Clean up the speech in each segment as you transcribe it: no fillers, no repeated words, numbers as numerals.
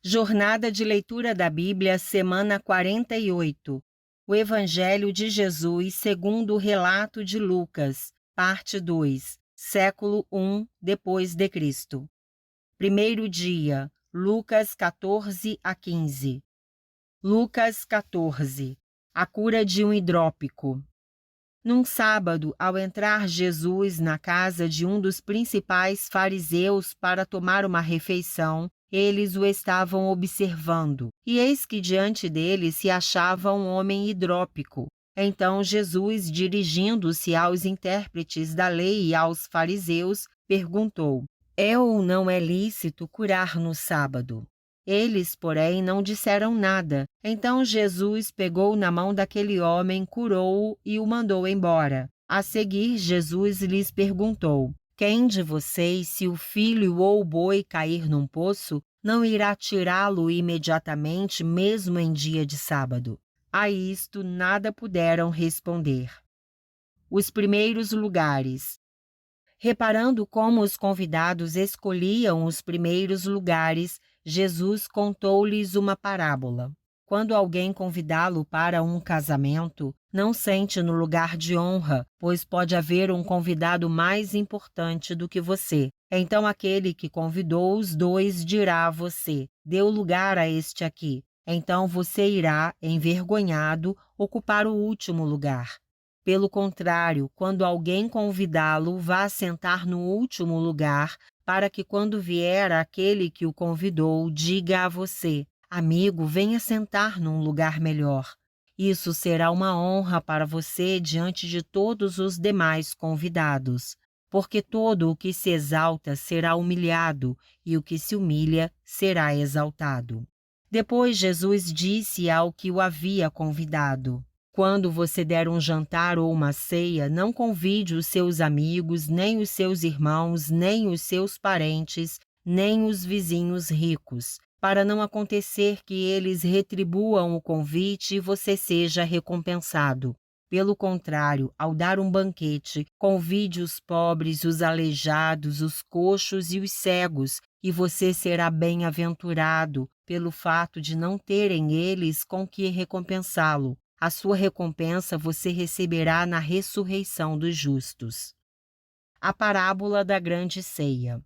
Jornada de leitura da Bíblia, semana 48. O Evangelho de Jesus segundo o relato de Lucas, parte 2, século I depois de Cristo. Primeiro dia, Lucas 14 a 15. Lucas 14. A cura de um hidrópico. Num sábado, ao entrar Jesus na casa de um dos principais fariseus para tomar uma refeição, eles o estavam observando, e eis que diante dele se achava um homem hidrópico. Então Jesus, dirigindo-se aos intérpretes da lei e aos fariseus, perguntou: é ou não é lícito curar no sábado? Eles, porém, não disseram nada. Então Jesus pegou na mão daquele homem, curou-o e o mandou embora. A seguir, Jesus lhes perguntou: quem de vocês, se o filho ou o boi cair num poço, não irá tirá-lo imediatamente, mesmo em dia de sábado? A isto nada puderam responder. Os primeiros lugares. Reparando como os convidados escolhiam os primeiros lugares, Jesus contou-lhes uma parábola. Quando alguém convidá-lo para um casamento, não sente no lugar de honra, pois pode haver um convidado mais importante do que você. Então aquele que convidou os dois dirá a você: dê o lugar a este aqui. Então você irá, envergonhado, ocupar o último lugar. Pelo contrário, quando alguém convidá-lo, vá sentar no último lugar, para que quando vier aquele que o convidou, diga a você: amigo, venha sentar num lugar melhor. Isso será uma honra para você diante de todos os demais convidados, porque todo o que se exalta será humilhado, e o que se humilha será exaltado. Depois Jesus disse ao que o havia convidado: quando você der um jantar ou uma ceia, não convide os seus amigos, nem os seus irmãos, nem os seus parentes, nem os vizinhos ricos, para não acontecer que eles retribuam o convite e você seja recompensado. Pelo contrário, ao dar um banquete, convide os pobres, os aleijados, os coxos e os cegos, e você será bem-aventurado pelo fato de não terem eles com que recompensá-lo. A sua recompensa você receberá na ressurreição dos justos. A parábola da grande ceia.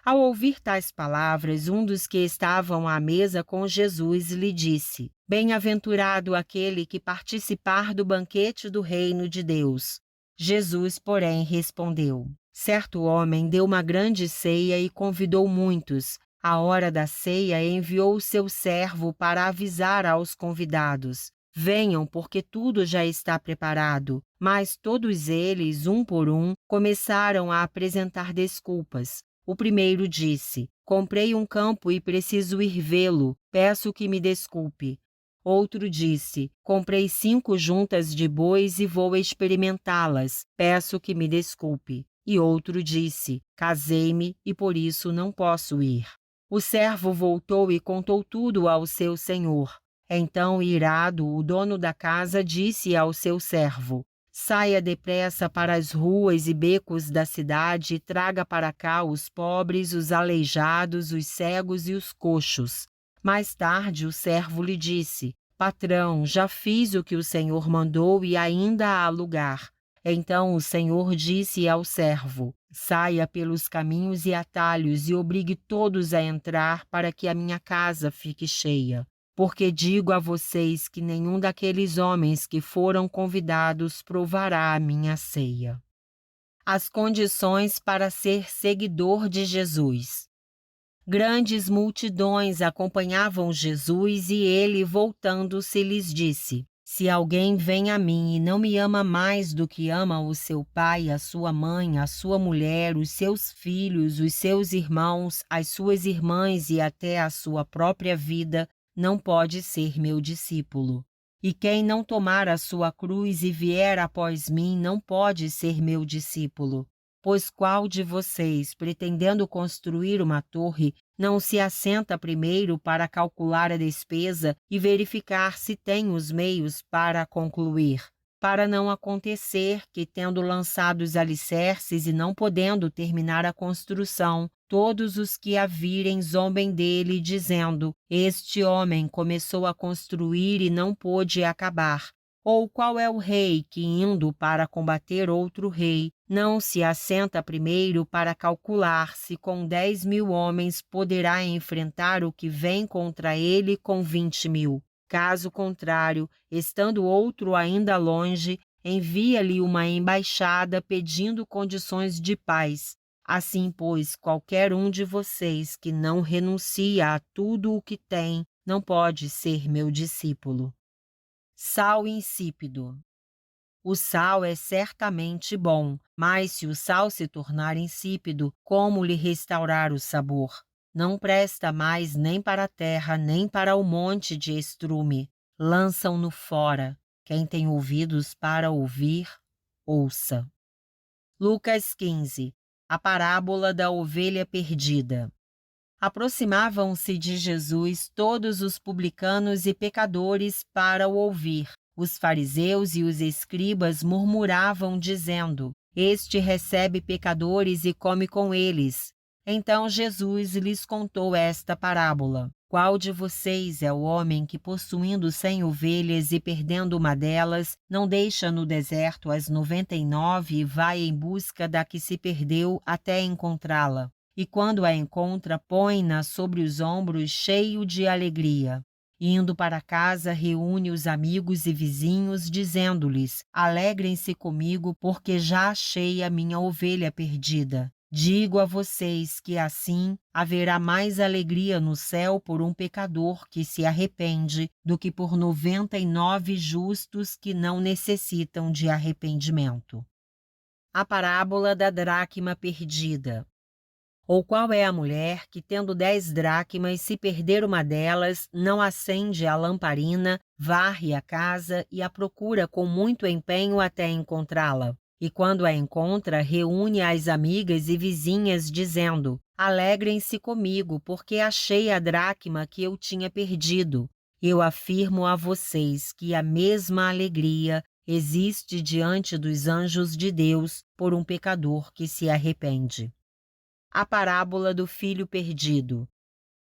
Ao ouvir tais palavras, um dos que estavam à mesa com Jesus lhe disse: bem-aventurado aquele que participar do banquete do reino de Deus. Jesus, porém, respondeu: certo homem deu uma grande ceia e convidou muitos. À hora da ceia enviou o seu servo para avisar aos convidados: venham, porque tudo já está preparado. Mas todos eles, um por um, começaram a apresentar desculpas. O primeiro disse: comprei um campo e preciso ir vê-lo, peço que me desculpe. Outro disse: comprei 5 juntas de bois e vou experimentá-las, peço que me desculpe. E outro disse: casei-me e por isso não posso ir. O servo voltou e contou tudo ao seu senhor. Então, irado, o dono da casa disse ao seu servo: saia depressa para as ruas e becos da cidade e traga para cá os pobres, os aleijados, os cegos e os coxos. Mais tarde, o servo lhe disse: patrão, já fiz o que o senhor mandou e ainda há lugar. Então o senhor disse ao servo: saia pelos caminhos e atalhos e obrigue todos a entrar para que a minha casa fique cheia. Porque digo a vocês que nenhum daqueles homens que foram convidados provará a minha ceia. As condições para ser seguidor de Jesus. Grandes multidões acompanhavam Jesus e ele, voltando-se, lhes disse: se alguém vem a mim e não me ama mais do que ama o seu pai, a sua mãe, a sua mulher, os seus filhos, os seus irmãos, as suas irmãs e até a sua própria vida, não pode ser meu discípulo. E quem não tomar a sua cruz e vier após mim, não pode ser meu discípulo. Pois qual de vocês, pretendendo construir uma torre, não se assenta primeiro para calcular a despesa e verificar se tem os meios para concluir? Para não acontecer que, tendo lançado os alicerces e não podendo terminar a construção, todos os que a virem zombem dele, dizendo: este homem começou a construir e não pôde acabar. Ou qual é o rei que, indo para combater outro rei, não se assenta primeiro para calcular se com 10.000 homens poderá enfrentar o que vem contra ele com 20.000? Caso contrário, estando outro ainda longe, envia-lhe uma embaixada pedindo condições de paz. Assim, pois, qualquer um de vocês que não renuncia a tudo o que tem, não pode ser meu discípulo. Sal insípido. O sal é certamente bom, mas se o sal se tornar insípido, como lhe restaurar o sabor? Não presta mais nem para a terra, nem para o monte de estrume. Lançam-no fora. Quem tem ouvidos para ouvir, ouça. Lucas 15. A parábola da ovelha perdida. Aproximavam-se de Jesus todos os publicanos e pecadores para o ouvir. Os fariseus e os escribas murmuravam, dizendo: este recebe pecadores e come com eles. Então Jesus lhes contou esta parábola: qual de vocês é o homem que, possuindo 100 ovelhas e perdendo uma delas, não deixa no deserto as 99 e vai em busca da que se perdeu até encontrá-la? E quando a encontra, põe-na sobre os ombros, cheio de alegria. Indo para casa, reúne os amigos e vizinhos, dizendo-lhes: alegrem-se comigo, porque já achei a minha ovelha perdida. Digo a vocês que assim haverá mais alegria no céu por um pecador que se arrepende do que por 99 justos que não necessitam de arrependimento. A parábola da dracma perdida. Ou qual é a mulher que, tendo 10 dracmas, se perder uma delas, não acende a lamparina, varre a casa e a procura com muito empenho até encontrá-la? E quando a encontra, reúne as amigas e vizinhas, dizendo: alegrem-se comigo, porque achei a dracma que eu tinha perdido. Eu afirmo a vocês que a mesma alegria existe diante dos anjos de Deus por um pecador que se arrepende. A parábola do filho perdido.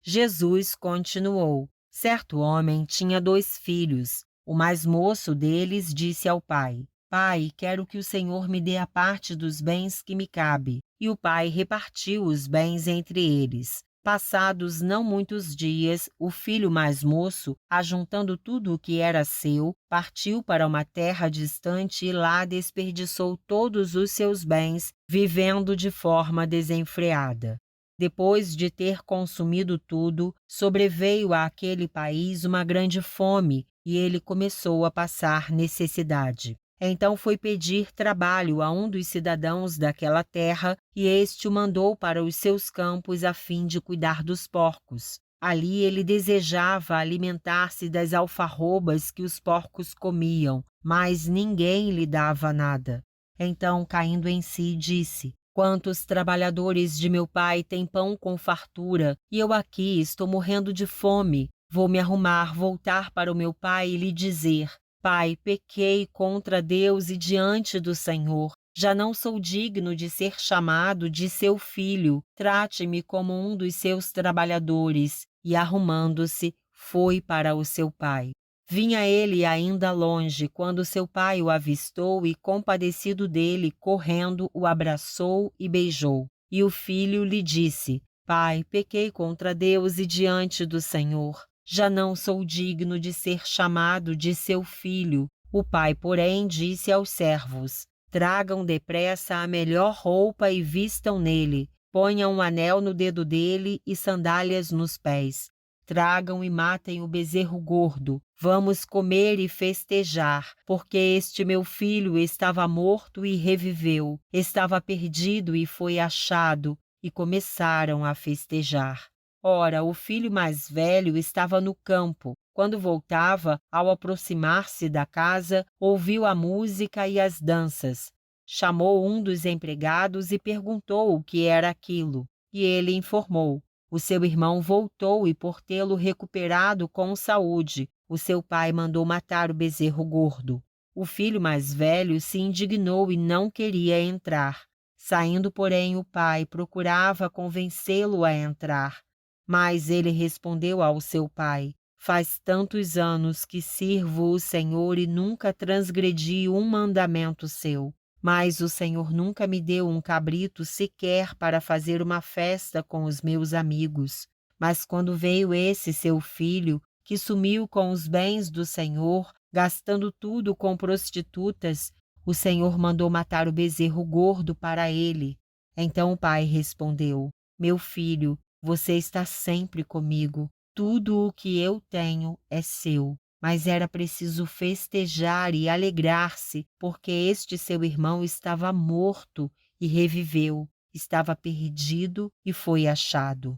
Jesus continuou: certo homem tinha 2 filhos. O mais moço deles disse ao pai: pai, quero que o Senhor me dê a parte dos bens que me cabe. E o pai repartiu os bens entre eles. Passados não muitos dias, o filho mais moço, ajuntando tudo o que era seu, partiu para uma terra distante e lá desperdiçou todos os seus bens, vivendo de forma desenfreada. Depois de ter consumido tudo, sobreveio àquele país uma grande fome e ele começou a passar necessidade. Então foi pedir trabalho a um dos cidadãos daquela terra e este o mandou para os seus campos a fim de cuidar dos porcos. Ali ele desejava alimentar-se das alfarrobas que os porcos comiam, mas ninguém lhe dava nada. Então, caindo em si, disse: quantos trabalhadores de meu pai têm pão com fartura, e eu aqui estou morrendo de fome. Vou me arrumar, voltar para o meu pai e lhe dizer: pai, pequei contra Deus e diante do Senhor. Já não sou digno de ser chamado de seu filho. Trate-me como um dos seus trabalhadores. E arrumando-se, foi para o seu pai. Vinha ele ainda longe, quando seu pai o avistou e, compadecido dele, correndo, o abraçou e beijou. E o filho lhe disse: pai, pequei contra Deus e diante do Senhor. Já não sou digno de ser chamado de seu filho. O pai, porém, disse aos servos: tragam depressa a melhor roupa e vistam nele. Ponham um anel no dedo dele e sandálias nos pés. Tragam e matem o bezerro gordo. Vamos comer e festejar, porque este meu filho estava morto e reviveu, estava perdido e foi achado. E começaram a festejar. Ora, o filho mais velho estava no campo. Quando voltava, ao aproximar-se da casa, ouviu a música e as danças. Chamou um dos empregados e perguntou o que era aquilo. E ele informou. O seu irmão voltou e, por tê-lo recuperado com saúde, o seu pai mandou matar o bezerro gordo. O filho mais velho se indignou e não queria entrar. Saindo, porém, o pai procurava convencê-lo a entrar. Mas ele respondeu ao seu pai: Faz tantos anos que sirvo o Senhor e nunca transgredi um mandamento seu. Mas o Senhor nunca me deu um cabrito sequer para fazer uma festa com os meus amigos. Mas quando veio esse seu filho, que sumiu com os bens do Senhor, gastando tudo com prostitutas, o Senhor mandou matar o bezerro gordo para ele. Então o pai respondeu: Meu filho, você está sempre comigo. Tudo o que eu tenho é seu. Mas era preciso festejar e alegrar-se, porque este seu irmão estava morto e reviveu, estava perdido e foi achado.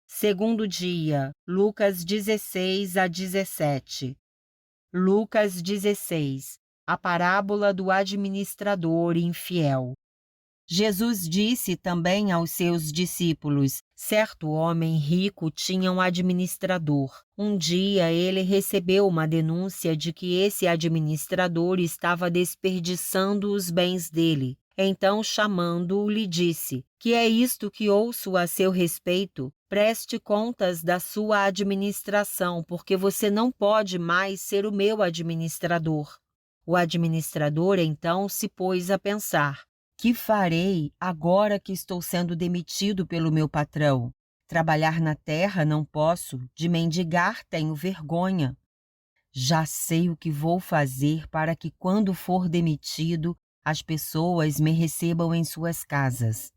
Segundo dia, Lucas 16 a 17. Lucas 16. A parábola do administrador infiel. Jesus disse também aos seus discípulos: certo homem rico tinha um administrador. Um dia ele recebeu uma denúncia de que esse administrador estava desperdiçando os bens dele. Então, chamando-o, lhe disse: Que é isto que ouço a seu respeito? Preste contas da sua administração, porque você não pode mais ser o meu administrador. O administrador então se pôs a pensar: que farei agora que estou sendo demitido pelo meu patrão? Trabalhar na terra não posso, de mendigar tenho vergonha. Já sei o que vou fazer para que, quando for demitido, as pessoas me recebam em suas casas.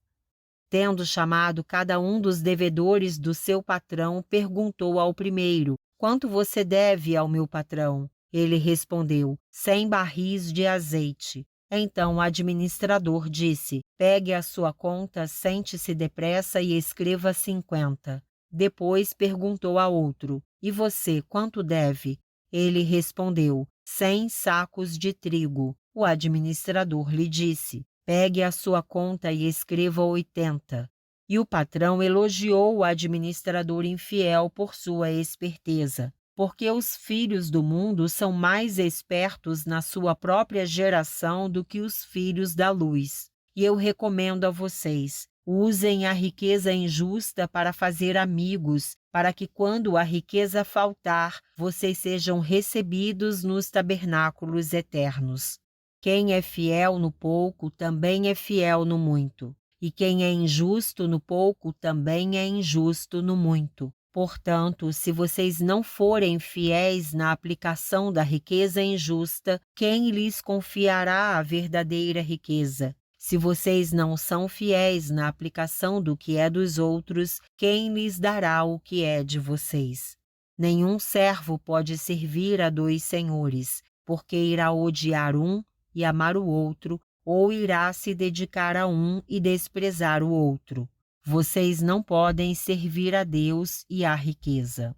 Tendo chamado cada um dos devedores do seu patrão, perguntou ao primeiro: Quanto você deve ao meu patrão? Ele respondeu: 100 barris de azeite. Então o administrador disse: Pegue a sua conta, sente-se depressa e escreva 50. Depois perguntou a outro: E você, quanto deve? Ele respondeu: 100 sacos de trigo. O administrador lhe disse: Pegue a sua conta e escreva 80. E o patrão elogiou o administrador infiel por sua esperteza, porque os filhos do mundo são mais espertos na sua própria geração do que os filhos da luz. E eu recomendo a vocês: usem a riqueza injusta para fazer amigos, para que quando a riqueza faltar, vocês sejam recebidos nos tabernáculos eternos. Quem é fiel no pouco também é fiel no muito, e quem é injusto no pouco também é injusto no muito. Portanto, se vocês não forem fiéis na aplicação da riqueza injusta, quem lhes confiará a verdadeira riqueza? Se vocês não são fiéis na aplicação do que é dos outros, quem lhes dará o que é de vocês? Nenhum servo pode servir a dois senhores, porque irá odiar um e amar o outro, ou irá se dedicar a um e desprezar o outro. Vocês não podem servir a Deus e à riqueza.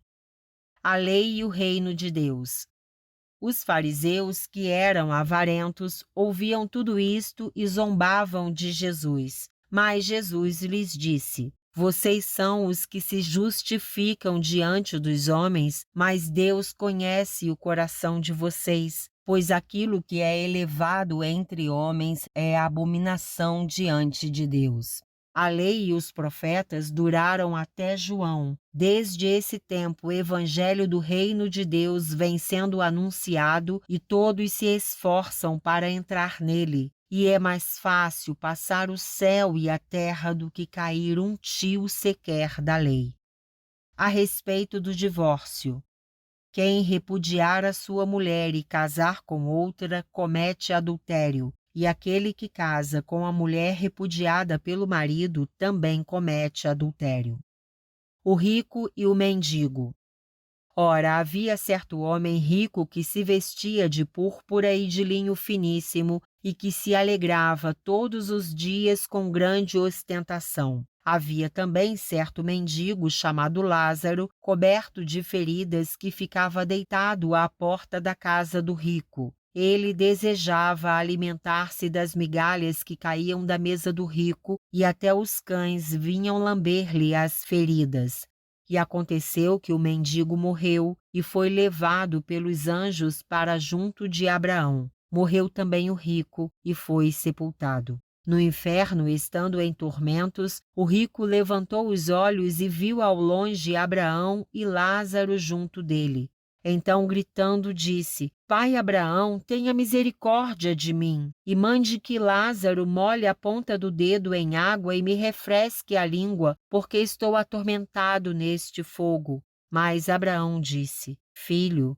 A lei e o reino de Deus. Os fariseus, que eram avarentos, ouviam tudo isto e zombavam de Jesus. Mas Jesus lhes disse: Vocês são os que se justificam diante dos homens, mas Deus conhece o coração de vocês, pois aquilo que é elevado entre homens é abominação diante de Deus. A lei e os profetas duraram até João. Desde esse tempo, o evangelho do reino de Deus vem sendo anunciado e todos se esforçam para entrar nele. E é mais fácil passar o céu e a terra do que cair um tio sequer da lei. A respeito do divórcio. Quem repudiar a sua mulher e casar com outra, comete adultério. E aquele que casa com a mulher repudiada pelo marido também comete adultério. O rico e o mendigo. Ora, havia certo homem rico que se vestia de púrpura e de linho finíssimo e que se alegrava todos os dias com grande ostentação. Havia também certo mendigo chamado Lázaro, coberto de feridas, que ficava deitado à porta da casa do rico. Ele desejava alimentar-se das migalhas que caíam da mesa do rico, e até os cães vinham lamber-lhe as feridas. E aconteceu que o mendigo morreu e foi levado pelos anjos para junto de Abraão. Morreu também o rico e foi sepultado. No inferno, estando em tormentos, o rico levantou os olhos e viu ao longe Abraão e Lázaro junto dele. Então, gritando, disse: Pai Abraão, tenha misericórdia de mim, e mande que Lázaro molhe a ponta do dedo em água e me refresque a língua, porque estou atormentado neste fogo. Mas Abraão disse: Filho,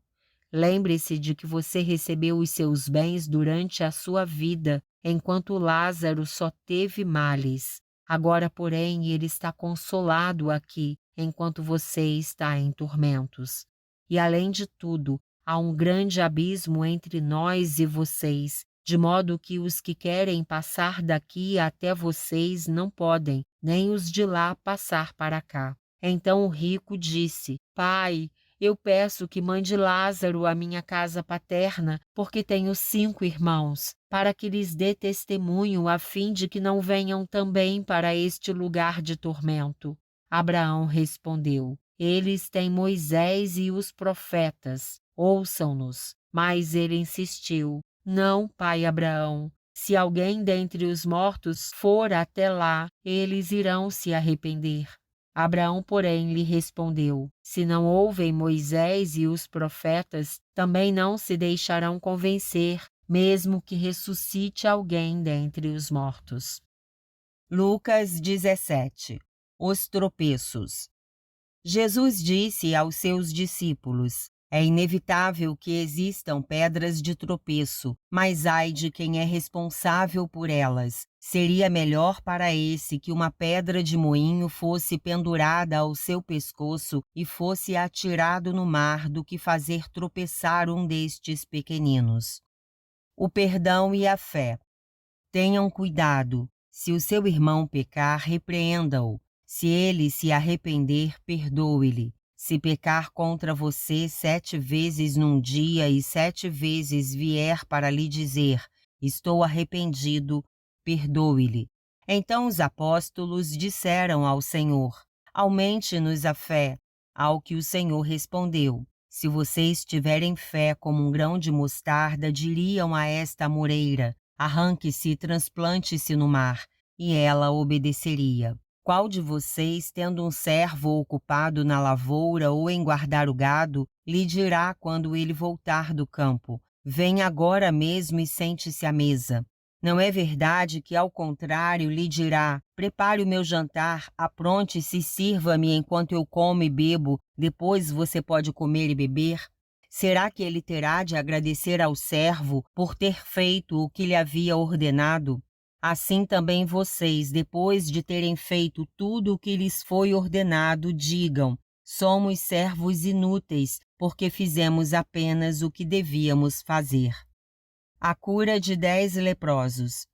lembre-se de que você recebeu os seus bens durante a sua vida, enquanto Lázaro só teve males. Agora, porém, ele está consolado aqui, enquanto você está em tormentos. E, além de tudo, há um grande abismo entre nós e vocês, de modo que os que querem passar daqui até vocês não podem, nem os de lá passar para cá. Então o rico disse: Pai, eu peço que mande Lázaro à minha casa paterna, porque tenho 5 irmãos, para que lhes dê testemunho, a fim de que não venham também para este lugar de tormento. Abraão respondeu: Eles têm Moisés e os profetas, ouçam-nos. Mas ele insistiu: Não, pai Abraão. Se alguém dentre os mortos for até lá, eles irão se arrepender. Abraão, porém, lhe respondeu: Se não ouvem Moisés e os profetas, também não se deixarão convencer, mesmo que ressuscite alguém dentre os mortos. Lucas 17. Os tropeços. Jesus disse aos seus discípulos: É inevitável que existam pedras de tropeço, mas ai de quem é responsável por elas. Seria melhor para esse que uma pedra de moinho fosse pendurada ao seu pescoço e fosse atirado no mar do que fazer tropeçar um destes pequeninos. O perdão e a fé. Tenham cuidado. Se o seu irmão pecar, repreenda-o. Se ele se arrepender, perdoe-lhe. Se pecar contra você 7 vezes num dia e 7 vezes vier para lhe dizer: Estou arrependido, perdoe-lhe. Então os apóstolos disseram ao Senhor: Aumente-nos a fé. Ao que o Senhor respondeu: Se vocês tiverem fé como um grão de mostarda, diriam a esta amoreira: Arranque-se e transplante-se no mar, e ela obedeceria. Qual de vocês, tendo um servo ocupado na lavoura ou em guardar o gado, lhe dirá quando ele voltar do campo: Venha agora mesmo e sente-se à mesa? Não é verdade que, ao contrário, lhe dirá: Prepare o meu jantar, apronte-se e sirva-me enquanto eu como e bebo, depois você pode comer e beber? Será que ele terá de agradecer ao servo por ter feito o que lhe havia ordenado? Assim também vocês, depois de terem feito tudo o que lhes foi ordenado, digam: Somos servos inúteis, porque fizemos apenas o que devíamos fazer. A cura de 10 leprosos.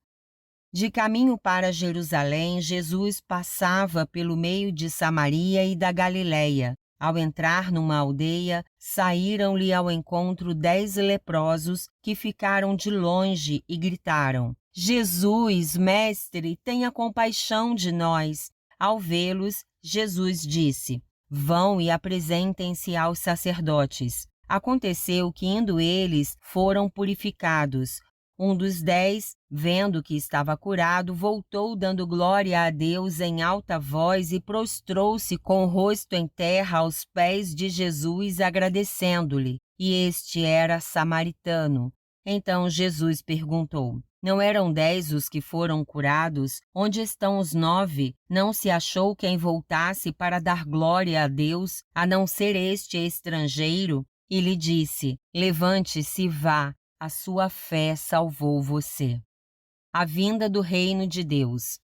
De caminho para Jerusalém, Jesus passava pelo meio de Samaria e da Galiléia. Ao entrar numa aldeia, saíram-lhe ao encontro 10 leprosos que ficaram de longe e gritaram: Jesus, mestre, tenha compaixão de nós. Ao vê-los, Jesus disse: Vão e apresentem-se aos sacerdotes. Aconteceu que, indo eles, foram purificados. Um dos 10, vendo que estava curado, voltou dando glória a Deus em alta voz e prostrou-se com o rosto em terra aos pés de Jesus, agradecendo-lhe. E este era samaritano. Então Jesus perguntou: Não eram 10 os que foram curados? Onde estão os 9? Não se achou quem voltasse para dar glória a Deus, a não ser este estrangeiro? E lhe disse: Levante-se e vá. A sua fé salvou você. A vinda do reino de Deus.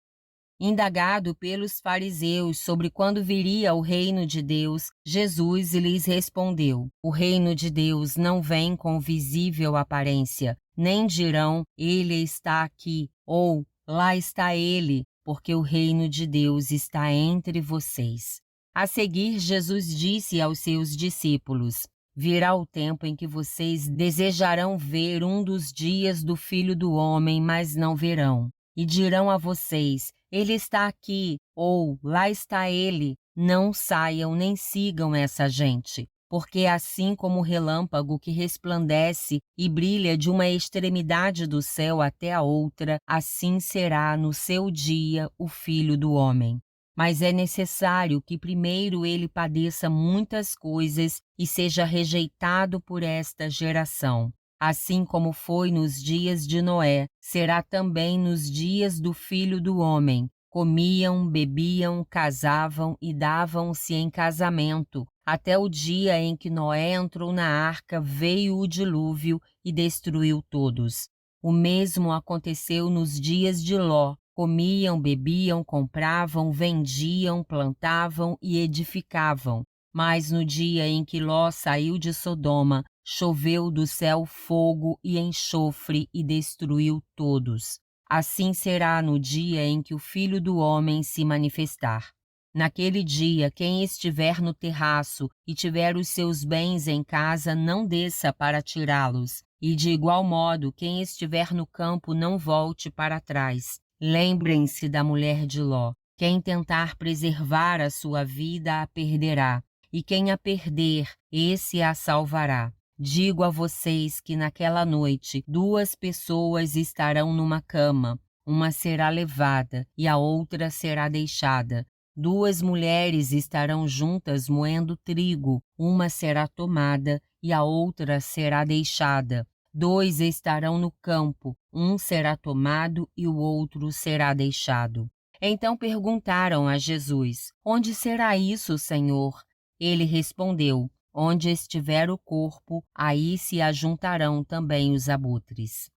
Indagado pelos fariseus sobre quando viria o reino de Deus, Jesus lhes respondeu: O reino de Deus não vem com visível aparência, nem dirão: Ele está aqui, ou lá está ele, porque o reino de Deus está entre vocês. A seguir, Jesus disse aos seus discípulos: Virá o tempo em que vocês desejarão ver um dos dias do Filho do Homem, mas não verão. E dirão a vocês: Ele está aqui, ou lá está ele. Não saiam nem sigam essa gente, porque assim como o relâmpago que resplandece e brilha de uma extremidade do céu até a outra, assim será no seu dia o Filho do Homem. Mas é necessário que primeiro ele padeça muitas coisas e seja rejeitado por esta geração. Assim como foi nos dias de Noé, será também nos dias do Filho do Homem. Comiam, bebiam, casavam e davam-se em casamento, até o dia em que Noé entrou na arca, veio o dilúvio e destruiu todos. O mesmo aconteceu nos dias de Ló. Comiam, bebiam, compravam, vendiam, plantavam e edificavam. Mas no dia em que Ló saiu de Sodoma, choveu do céu fogo e enxofre e destruiu todos. Assim será no dia em que o Filho do Homem se manifestar. Naquele dia, quem estiver no terraço e tiver os seus bens em casa, não desça para tirá-los. E de igual modo, quem estiver no campo, não volte para trás. Lembrem-se da mulher de Ló. Quem tentar preservar a sua vida a perderá, e quem a perder, esse a salvará. Digo a vocês que naquela noite 2 pessoas estarão numa cama, uma será levada e a outra será deixada. 2 mulheres estarão juntas moendo trigo, uma será tomada e a outra será deixada. 2 estarão no campo, um será tomado e o outro será deixado. Então perguntaram a Jesus: Onde será isso, Senhor? Ele respondeu: Onde estiver o corpo, aí se ajuntarão também os abutres.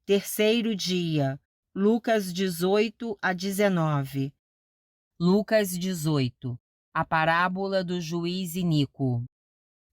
Terceiro dia, Lucas 18 a 19. Lucas 18. A parábola do juiz iníquo.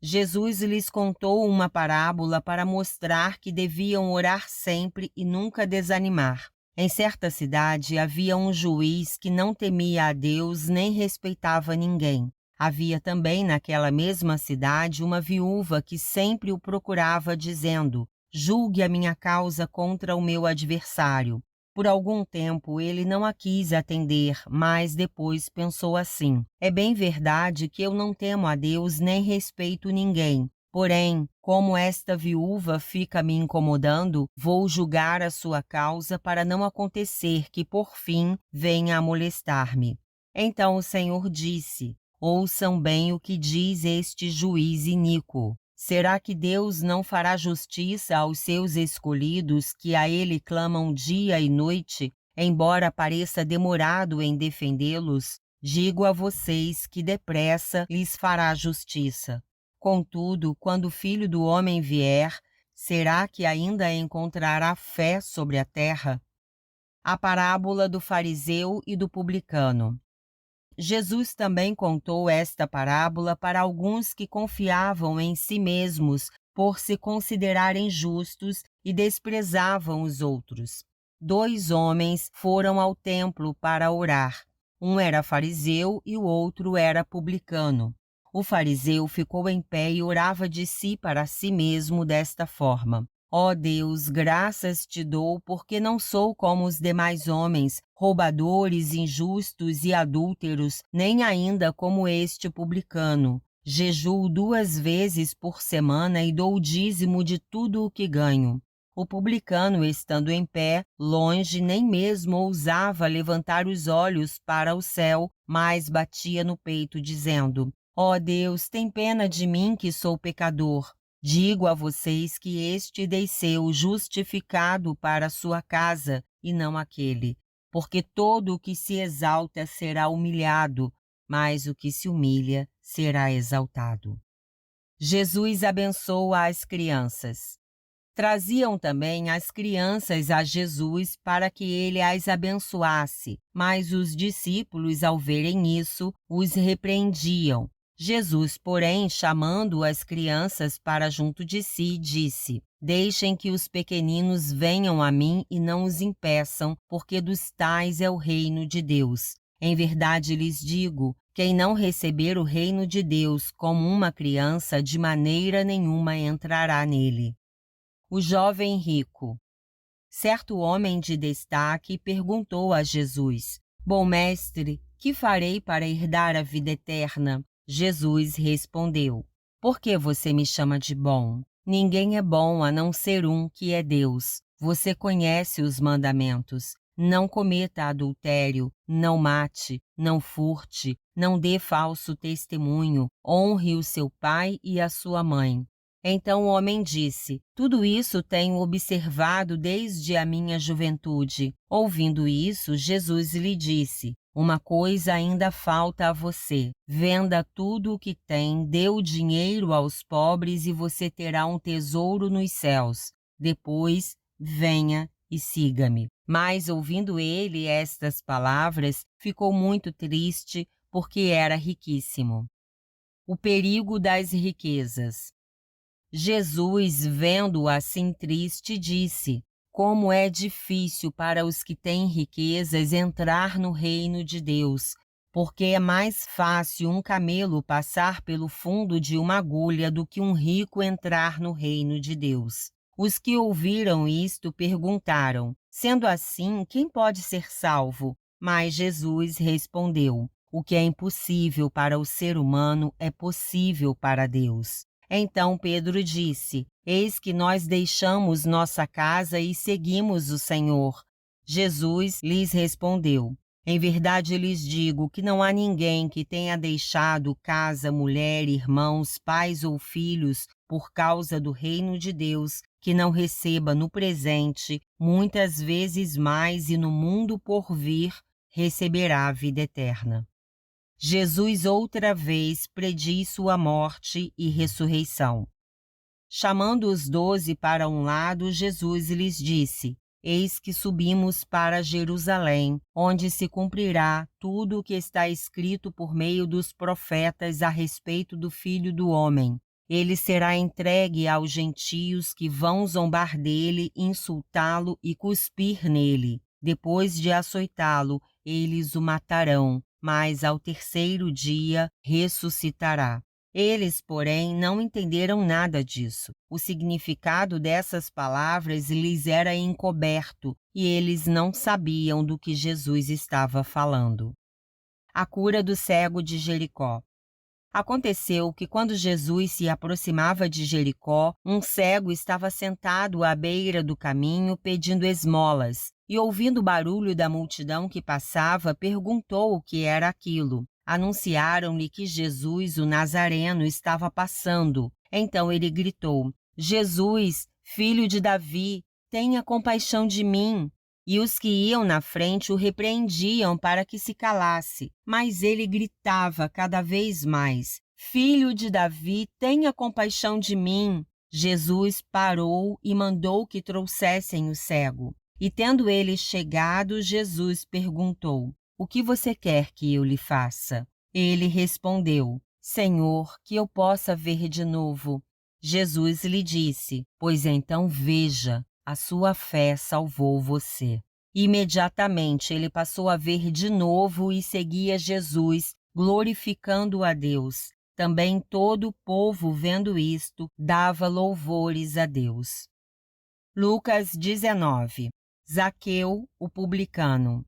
Jesus lhes contou uma parábola para mostrar que deviam orar sempre e nunca desanimar. Em certa cidade havia um juiz que não temia a Deus nem respeitava ninguém. Havia também naquela mesma cidade uma viúva que sempre o procurava, dizendo: Julgue a minha causa contra o meu adversário. Por algum tempo ele não a quis atender, mas depois pensou assim: é bem verdade que eu não temo a Deus nem respeito ninguém. Porém, como esta viúva fica me incomodando, vou julgar a sua causa para não acontecer que por fim venha a molestar-me. Então o Senhor disse: Ouçam bem o que diz este juiz iníquo. Será que Deus não fará justiça aos seus escolhidos que a Ele clamam dia e noite, embora pareça demorado em defendê-los? Digo a vocês que depressa lhes fará justiça. Contudo, quando o Filho do Homem vier, será que ainda encontrará fé sobre a terra? A parábola do fariseu e do publicano. Jesus também contou esta parábola para alguns que confiavam em si mesmos por se considerarem justos e desprezavam os outros. 2 homens foram ao templo para orar. Um era fariseu e o outro era publicano. O fariseu ficou em pé e orava de si para si mesmo desta forma: Ó Deus, graças te dou porque não sou como os demais homens, roubadores, injustos e adúlteros, nem ainda como este publicano. Jejuo 2 vezes por semana e dou o dízimo de tudo o que ganho. O publicano, estando em pé, longe, nem mesmo ousava levantar os olhos para o céu, mas batia no peito, dizendo: Ó Deus, tem pena de mim que sou pecador. Digo a vocês que este desceu justificado para a sua casa, e não aquele. Porque todo o que se exalta será humilhado, mas o que se humilha será exaltado. Jesus abençoa as crianças. Traziam também as crianças a Jesus para que ele as abençoasse, mas os discípulos, ao verem isso, os repreendiam. Jesus, porém, chamando as crianças para junto de si, disse: Deixem que os pequeninos venham a mim e não os impeçam, porque dos tais é o reino de Deus. Em verdade lhes digo, quem não receber o reino de Deus como uma criança, de maneira nenhuma entrará nele. O jovem rico. Certo homem de destaque perguntou a Jesus: Bom mestre, que farei para herdar a vida eterna? Jesus respondeu: Por que você me chama de bom? Ninguém é bom a não ser um, que é Deus. Você conhece os mandamentos. Não cometa adultério, não mate, não furte, não dê falso testemunho, honre o seu pai e a sua mãe. Então o homem disse: Tudo isso tenho observado desde a minha juventude. Ouvindo isso, Jesus lhe disse: Uma coisa ainda falta a você. Venda tudo o que tem, dê o dinheiro aos pobres e você terá um tesouro nos céus. Depois, venha e siga-me. Mas, ouvindo ele estas palavras, ficou muito triste, porque era riquíssimo. O perigo das riquezas. Jesus, vendo-o assim triste, disse: Como é difícil para os que têm riquezas entrar no reino de Deus, porque é mais fácil um camelo passar pelo fundo de uma agulha do que um rico entrar no reino de Deus. Os que ouviram isto perguntaram: Sendo assim, quem pode ser salvo? Mas Jesus respondeu: O que é impossível para o ser humano é possível para Deus. Então Pedro disse: Eis que nós deixamos nossa casa e seguimos o Senhor. Jesus lhes respondeu: Em verdade lhes digo que não há ninguém que tenha deixado casa, mulher, irmãos, pais ou filhos por causa do reino de Deus, que não receba no presente muitas vezes mais e no mundo por vir receberá a vida eterna. Jesus outra vez prediz sua morte e ressurreição. Chamando os 12 para um lado, Jesus lhes disse: Eis que subimos para Jerusalém, onde se cumprirá tudo o que está escrito por meio dos profetas a respeito do Filho do Homem. Ele será entregue aos gentios que vão zombar dele, insultá-lo e cuspir nele. Depois de açoitá-lo, eles o matarão, mas ao terceiro dia ressuscitará. Eles, porém, não entenderam nada disso. O significado dessas palavras lhes era encoberto e eles não sabiam do que Jesus estava falando. A cura do cego de Jericó. Aconteceu que, quando Jesus se aproximava de Jericó, um cego estava sentado à beira do caminho pedindo esmolas, e, ouvindo o barulho da multidão que passava, perguntou o que era aquilo. Anunciaram-lhe que Jesus, o Nazareno, estava passando. Então ele gritou: Jesus, filho de Davi, tenha compaixão de mim. E os que iam na frente o repreendiam para que se calasse, mas ele gritava cada vez mais: Filho de Davi, tenha compaixão de mim. Jesus parou e mandou que trouxessem o cego. E tendo ele chegado, Jesus perguntou: O que você quer que eu lhe faça? Ele respondeu: Senhor, que eu possa ver de novo. Jesus lhe disse: Pois então veja, a sua fé salvou você. Imediatamente ele passou a ver de novo e seguia Jesus, glorificando a Deus. Também todo o povo, vendo isto, dava louvores a Deus. Lucas 19. Zaqueu, o publicano.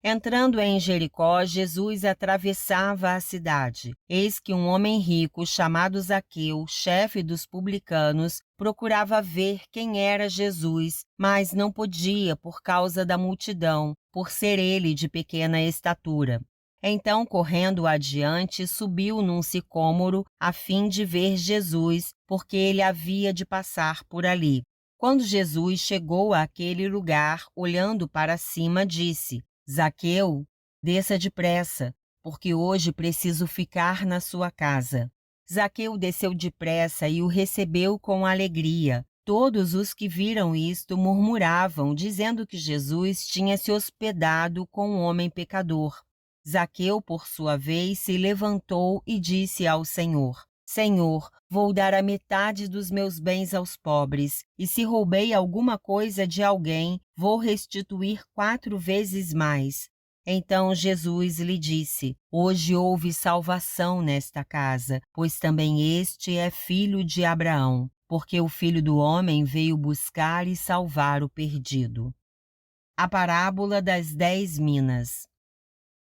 Entrando em Jericó, Jesus atravessava a cidade. Eis que um homem rico, chamado Zaqueu, chefe dos publicanos, procurava ver quem era Jesus, mas não podia por causa da multidão, por ser ele de pequena estatura. Então, correndo adiante, subiu num sicômoro, a fim de ver Jesus, porque ele havia de passar por ali. Quando Jesus chegou àquele lugar, olhando para cima, disse: Zaqueu, desça depressa, porque hoje preciso ficar na sua casa. Zaqueu desceu depressa e o recebeu com alegria. Todos os que viram isto murmuravam, dizendo que Jesus tinha se hospedado com um homem pecador. Zaqueu, por sua vez, se levantou e disse ao Senhor: Senhor, vou dar a metade dos meus bens aos pobres, e se roubei alguma coisa de alguém, vou restituir 4 vezes mais. Então Jesus lhe disse: Hoje houve salvação nesta casa, pois também este é filho de Abraão, porque o Filho do Homem veio buscar e salvar o perdido. A parábola das 10 minas.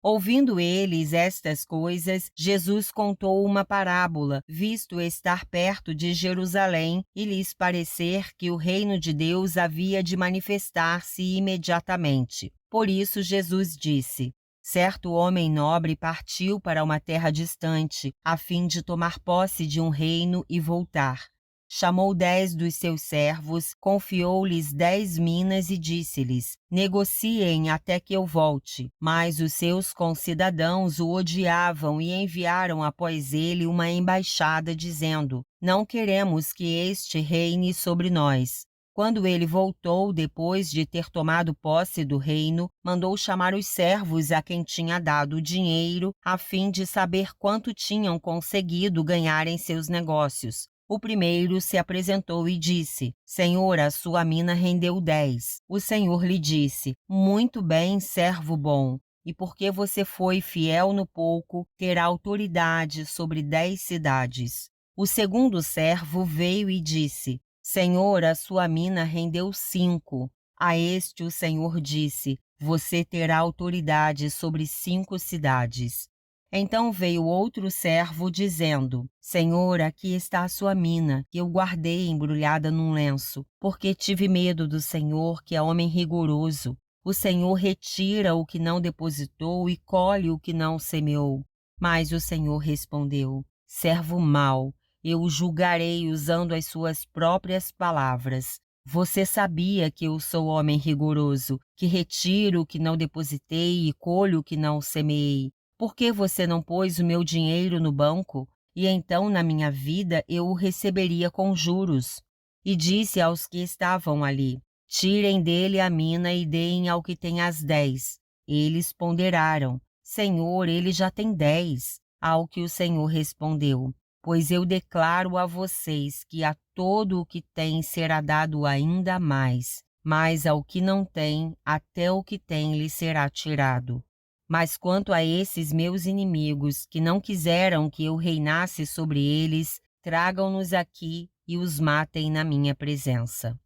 Ouvindo eles estas coisas, Jesus contou uma parábola, visto estar perto de Jerusalém e lhes parecer que o reino de Deus havia de manifestar-se imediatamente. Por isso Jesus disse: certo homem nobre partiu para uma terra distante, a fim de tomar posse de um reino e voltar. Chamou 10 dos seus servos, confiou-lhes 10 minas e disse-lhes: negociem até que eu volte. Mas os seus concidadãos o odiavam e enviaram após ele uma embaixada, dizendo: não queremos que este reine sobre nós. Quando ele voltou, depois de ter tomado posse do reino, mandou chamar os servos a quem tinha dado o dinheiro, a fim de saber quanto tinham conseguido ganhar em seus negócios. O primeiro se apresentou e disse: Senhor, a sua mina rendeu 10. O Senhor lhe disse: muito bem, servo bom. E porque você foi fiel no pouco, terá autoridade sobre 10 cidades. O segundo servo veio e disse: Senhor, a sua mina rendeu 5. A este o Senhor disse: você terá autoridade sobre 5 cidades. Então veio outro servo, dizendo: Senhor, aqui está a sua mina, que eu guardei embrulhada num lenço, porque tive medo do Senhor, que é homem rigoroso. O Senhor retira o que não depositou e colhe o que não semeou. Mas o Senhor respondeu: servo mau, eu o julgarei usando as suas próprias palavras. Você sabia que eu sou homem rigoroso, que retiro o que não depositei e colho o que não semeei. Por que você não pôs o meu dinheiro no banco? E então, na minha vida, eu o receberia com juros. E disse aos que estavam ali: tirem dele a mina e deem ao que tem as 10. Eles ponderaram: Senhor, ele já tem 10. Ao que o Senhor respondeu: pois eu declaro a vocês que a todo o que tem será dado ainda mais, mas ao que não tem, até o que tem lhe será tirado. Mas quanto a esses meus inimigos, que não quiseram que eu reinasse sobre eles, tragam-nos aqui e os matem na minha presença.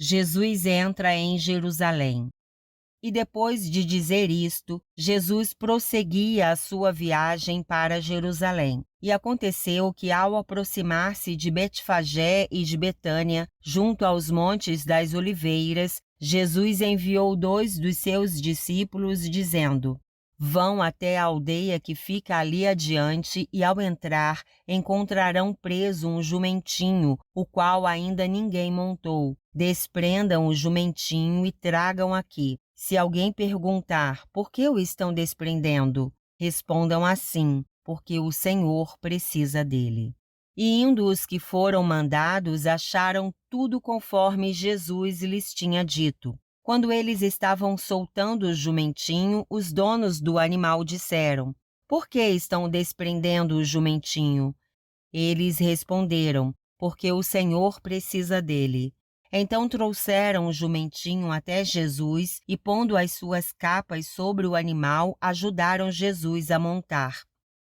Jesus entra em Jerusalém. E depois de dizer isto, Jesus prosseguia a sua viagem para Jerusalém. E aconteceu que, ao aproximar-se de Betfagé e de Betânia, junto aos montes das Oliveiras, Jesus enviou 2 dos seus discípulos, dizendo: vão até a aldeia que fica ali adiante e, ao entrar, encontrarão preso um jumentinho, o qual ainda ninguém montou. Desprendam o jumentinho e tragam aqui. Se alguém perguntar por que o estão desprendendo, respondam assim: porque o Senhor precisa dele. E indo os que foram mandados, acharam tudo conforme Jesus lhes tinha dito. Quando eles estavam soltando o jumentinho, os donos do animal disseram: por que estão desprendendo o jumentinho? Eles responderam: porque o Senhor precisa dele. Então trouxeram o jumentinho até Jesus e, pondo as suas capas sobre o animal, ajudaram Jesus a montar.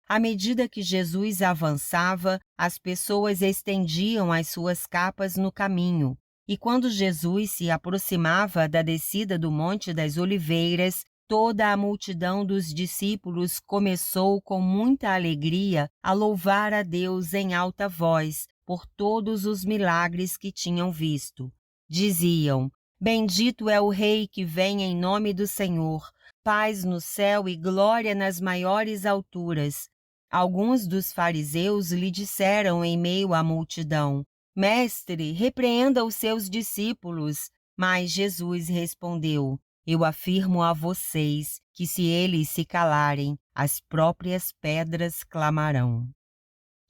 À medida que Jesus avançava, as pessoas estendiam as suas capas no caminho. E quando Jesus se aproximava da descida do Monte das Oliveiras, toda a multidão dos discípulos começou com muita alegria a louvar a Deus em alta voz por todos os milagres que tinham visto. Diziam: bendito é o Rei que vem em nome do Senhor, paz no céu e glória nas maiores alturas. Alguns dos fariseus lhe disseram em meio à multidão: Mestre, repreenda os seus discípulos. Mas Jesus respondeu: eu afirmo a vocês que, se eles se calarem, as próprias pedras clamarão.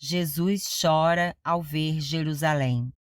Jesus chora ao ver Jerusalém.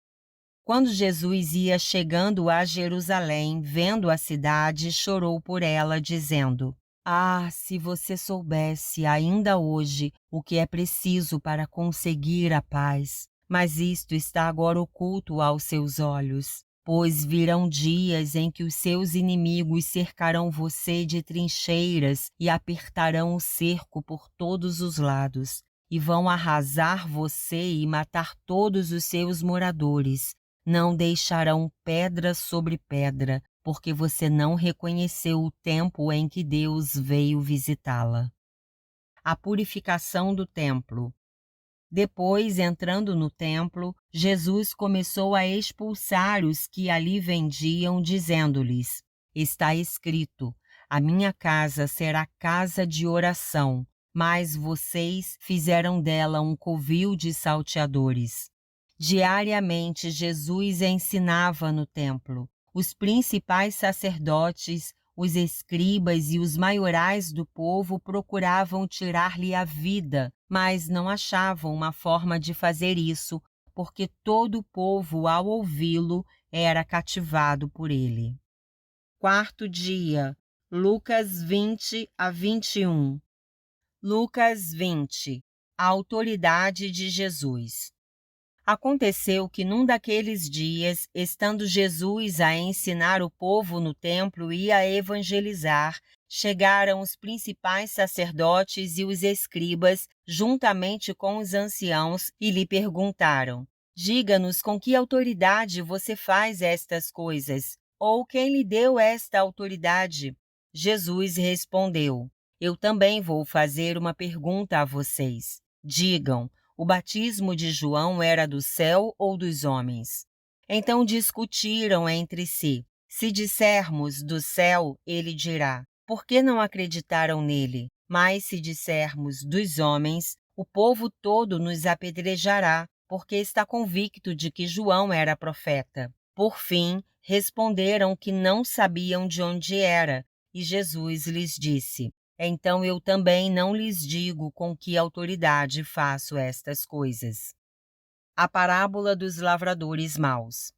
Quando Jesus ia chegando a Jerusalém, vendo a cidade, chorou por ela, dizendo: ah, se você soubesse ainda hoje o que é preciso para conseguir a paz! Mas isto está agora oculto aos seus olhos. Pois virão dias em que os seus inimigos cercarão você de trincheiras e apertarão o cerco por todos os lados, e vão arrasar você e matar todos os seus moradores. Não deixarão pedra sobre pedra, porque você não reconheceu o tempo em que Deus veio visitá-la. A purificação do templo. Depois, entrando no templo, Jesus começou a expulsar os que ali vendiam, dizendo-lhes: Está escrito: A minha casa será casa de oração, mas vocês fizeram dela um covil de salteadores. Diariamente, Jesus ensinava no templo. Os principais sacerdotes, os escribas e os maiorais do povo procuravam tirar-lhe a vida, mas não achavam uma forma de fazer isso, porque todo o povo, ao ouvi-lo, era cativado por ele. Quarto dia, Lucas 20 a 21. Lucas 20. A autoridade de Jesus. Aconteceu que num daqueles dias, estando Jesus a ensinar o povo no templo e a evangelizar, chegaram os principais sacerdotes e os escribas, juntamente com os anciãos, e lhe perguntaram: Diga-nos com que autoridade você faz estas coisas, ou quem lhe deu esta autoridade? Jesus respondeu: Eu também vou fazer uma pergunta a vocês. Digam: o batismo de João era do céu ou dos homens? Então discutiram entre si. Se dissermos do céu, ele dirá: Por que não acreditaram nele? Mas se dissermos dos homens, o povo todo nos apedrejará, porque está convicto de que João era profeta. Por fim, responderam que não sabiam de onde era, e Jesus lhes disse: Então eu também não lhes digo com que autoridade faço estas coisas. A parábola dos lavradores maus.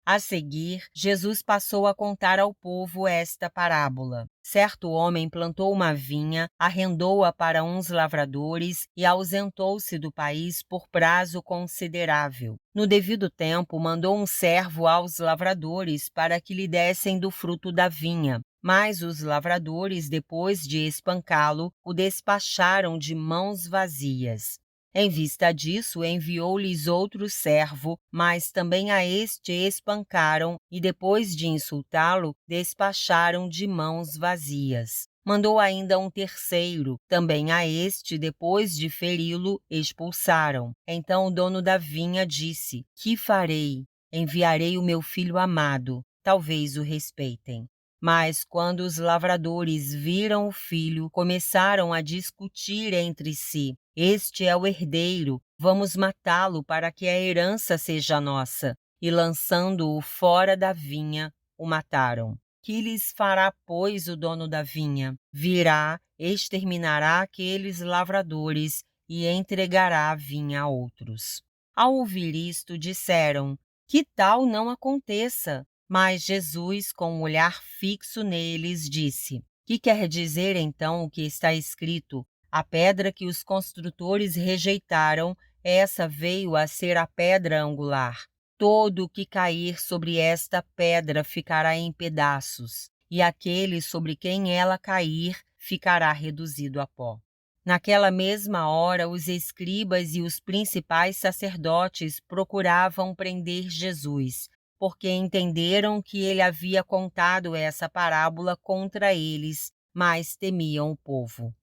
A seguir, Jesus passou a contar ao povo esta parábola. Certo homem plantou uma vinha, arrendou-a para uns lavradores e ausentou-se do país por prazo considerável. No devido tempo, mandou um servo aos lavradores para que lhe dessem do fruto da vinha. Mas os lavradores, depois de espancá-lo, o despacharam de mãos vazias. Em vista disso, enviou-lhes outro servo, mas também a este espancaram e, depois de insultá-lo, despacharam de mãos vazias. Mandou ainda um terceiro, também a este, depois de feri-lo, expulsaram. Então o dono da vinha disse: Que farei? Enviarei o meu filho amado, talvez o respeitem. Mas quando os lavradores viram o filho, começaram a discutir entre si. Este é o herdeiro, vamos matá-lo para que a herança seja nossa. E lançando-o fora da vinha, o mataram. Que lhes fará, pois, o dono da vinha? Virá, exterminará aqueles lavradores e entregará a vinha a outros. Ao ouvir isto, disseram: Que tal não aconteça? Mas Jesus, com um olhar fixo neles, disse: Que quer dizer então o que está escrito? A pedra que os construtores rejeitaram, essa veio a ser a pedra angular. Todo o que cair sobre esta pedra ficará em pedaços, e aquele sobre quem ela cair ficará reduzido a pó. Naquela mesma hora, os escribas e os principais sacerdotes procuravam prender Jesus, porque entenderam que ele havia contado essa parábola contra eles, mas temiam o povo.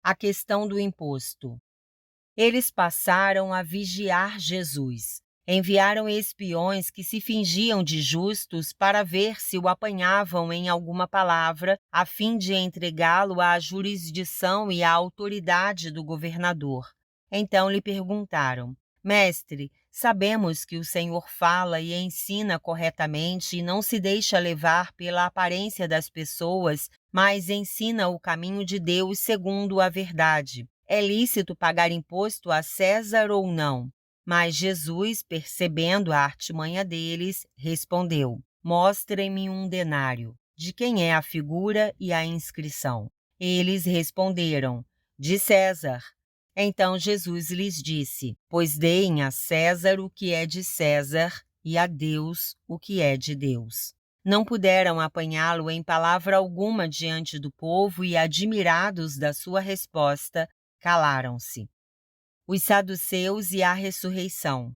A questão do imposto. Eles passaram a vigiar Jesus. Enviaram espiões que se fingiam de justos para ver se o apanhavam em alguma palavra, a fim de entregá-lo à jurisdição e à autoridade do governador. Então lhe perguntaram: Mestre, sabemos que o Senhor fala e ensina corretamente e não se deixa levar pela aparência das pessoas, mas ensina o caminho de Deus segundo a verdade. É lícito pagar imposto a César ou não? Mas Jesus, percebendo a artimanha deles, respondeu: Mostrem-me um denário. De quem é a figura e a inscrição? Eles responderam: De César. Então Jesus lhes disse: Pois deem a César o que é de César e a Deus o que é de Deus. Não puderam apanhá-lo em palavra alguma diante do povo e, admirados da sua resposta, calaram-se. Os saduceus e a ressurreição.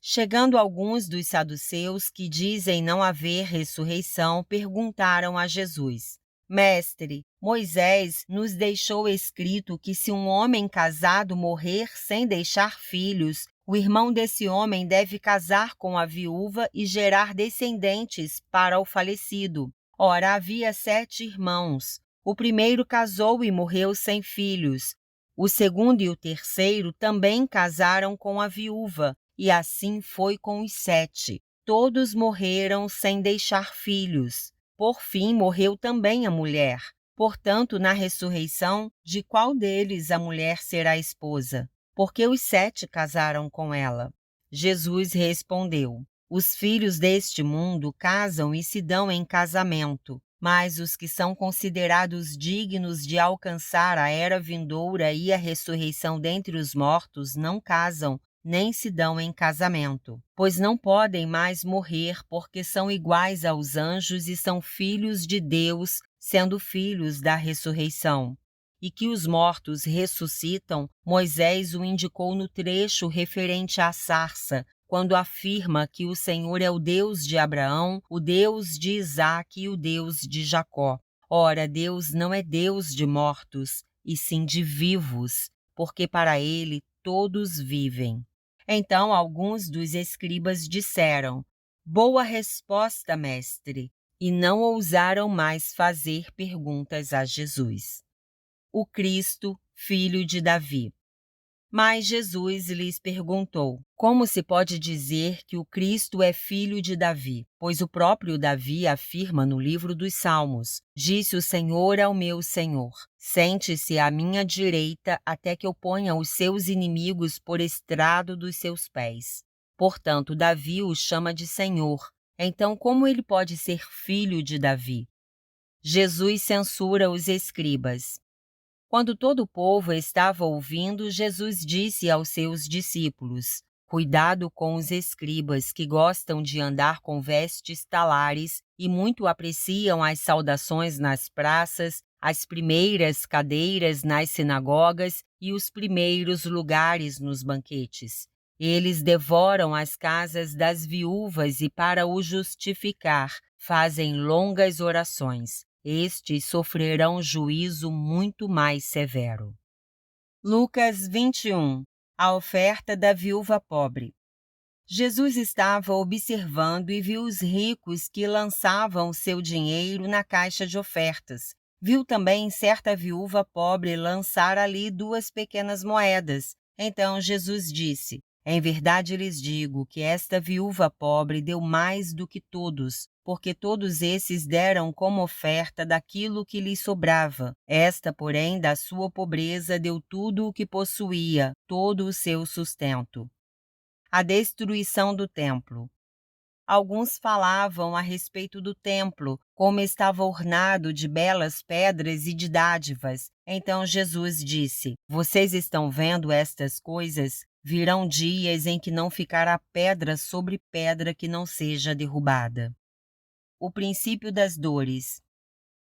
Chegando alguns dos saduceus que dizem não haver ressurreição, perguntaram a Jesus: Mestre, Moisés nos deixou escrito que se um homem casado morrer sem deixar filhos, o irmão desse homem deve casar com a viúva e gerar descendentes para o falecido. Ora, havia 7 irmãos. O primeiro casou e morreu sem filhos. O segundo e o terceiro também casaram com a viúva, e assim foi com os 7. Todos morreram sem deixar filhos. Por fim, morreu também a mulher. Portanto, na ressurreição, de qual deles a mulher será esposa? Porque os 7 casaram com ela. Jesus respondeu: Os filhos deste mundo casam e se dão em casamento, mas os que são considerados dignos de alcançar a era vindoura e a ressurreição dentre os mortos não casam, nem se dão em casamento, pois não podem mais morrer porque são iguais aos anjos e são filhos de Deus, sendo filhos da ressurreição. E que os mortos ressuscitam, Moisés o indicou no trecho referente à sarça, quando afirma que o Senhor é o Deus de Abraão, o Deus de Isaque e o Deus de Jacó. Ora, Deus não é Deus de mortos, e sim de vivos, porque para ele todos vivem. Então alguns dos escribas disseram: Boa resposta, mestre, e não ousaram mais fazer perguntas a Jesus. O Cristo, filho de Davi. Mas Jesus lhes perguntou: Como se pode dizer que o Cristo é filho de Davi? Pois o próprio Davi afirma no livro dos Salmos: Disse o Senhor ao meu Senhor: Sente-se à minha direita até que eu ponha os seus inimigos por estrado dos seus pés. Portanto, Davi o chama de Senhor. Então, como ele pode ser filho de Davi? Jesus censura os escribas. Quando todo o povo estava ouvindo, Jesus disse aos seus discípulos: Cuidado com os escribas que gostam de andar com vestes talares e muito apreciam as saudações nas praças, as primeiras cadeiras nas sinagogas e os primeiros lugares nos banquetes. Eles devoram as casas das viúvas e, para o justificar, fazem longas orações. Estes sofrerão juízo muito mais severo. Lucas 21. A oferta da viúva pobre. Jesus estava observando e viu os ricos que lançavam seu dinheiro na caixa de ofertas. Viu também certa viúva pobre lançar ali 2 pequenas moedas. Então Jesus disse: Em verdade lhes digo que esta viúva pobre deu mais do que todos, porque todos esses deram como oferta daquilo que lhes sobrava. Esta, porém, da sua pobreza deu tudo o que possuía, todo o seu sustento. A destruição do templo. Alguns falavam a respeito do templo, como estava ornado de belas pedras e de dádivas. Então Jesus disse: Vocês estão vendo estas coisas? Virão dias em que não ficará pedra sobre pedra que não seja derrubada. O princípio das dores.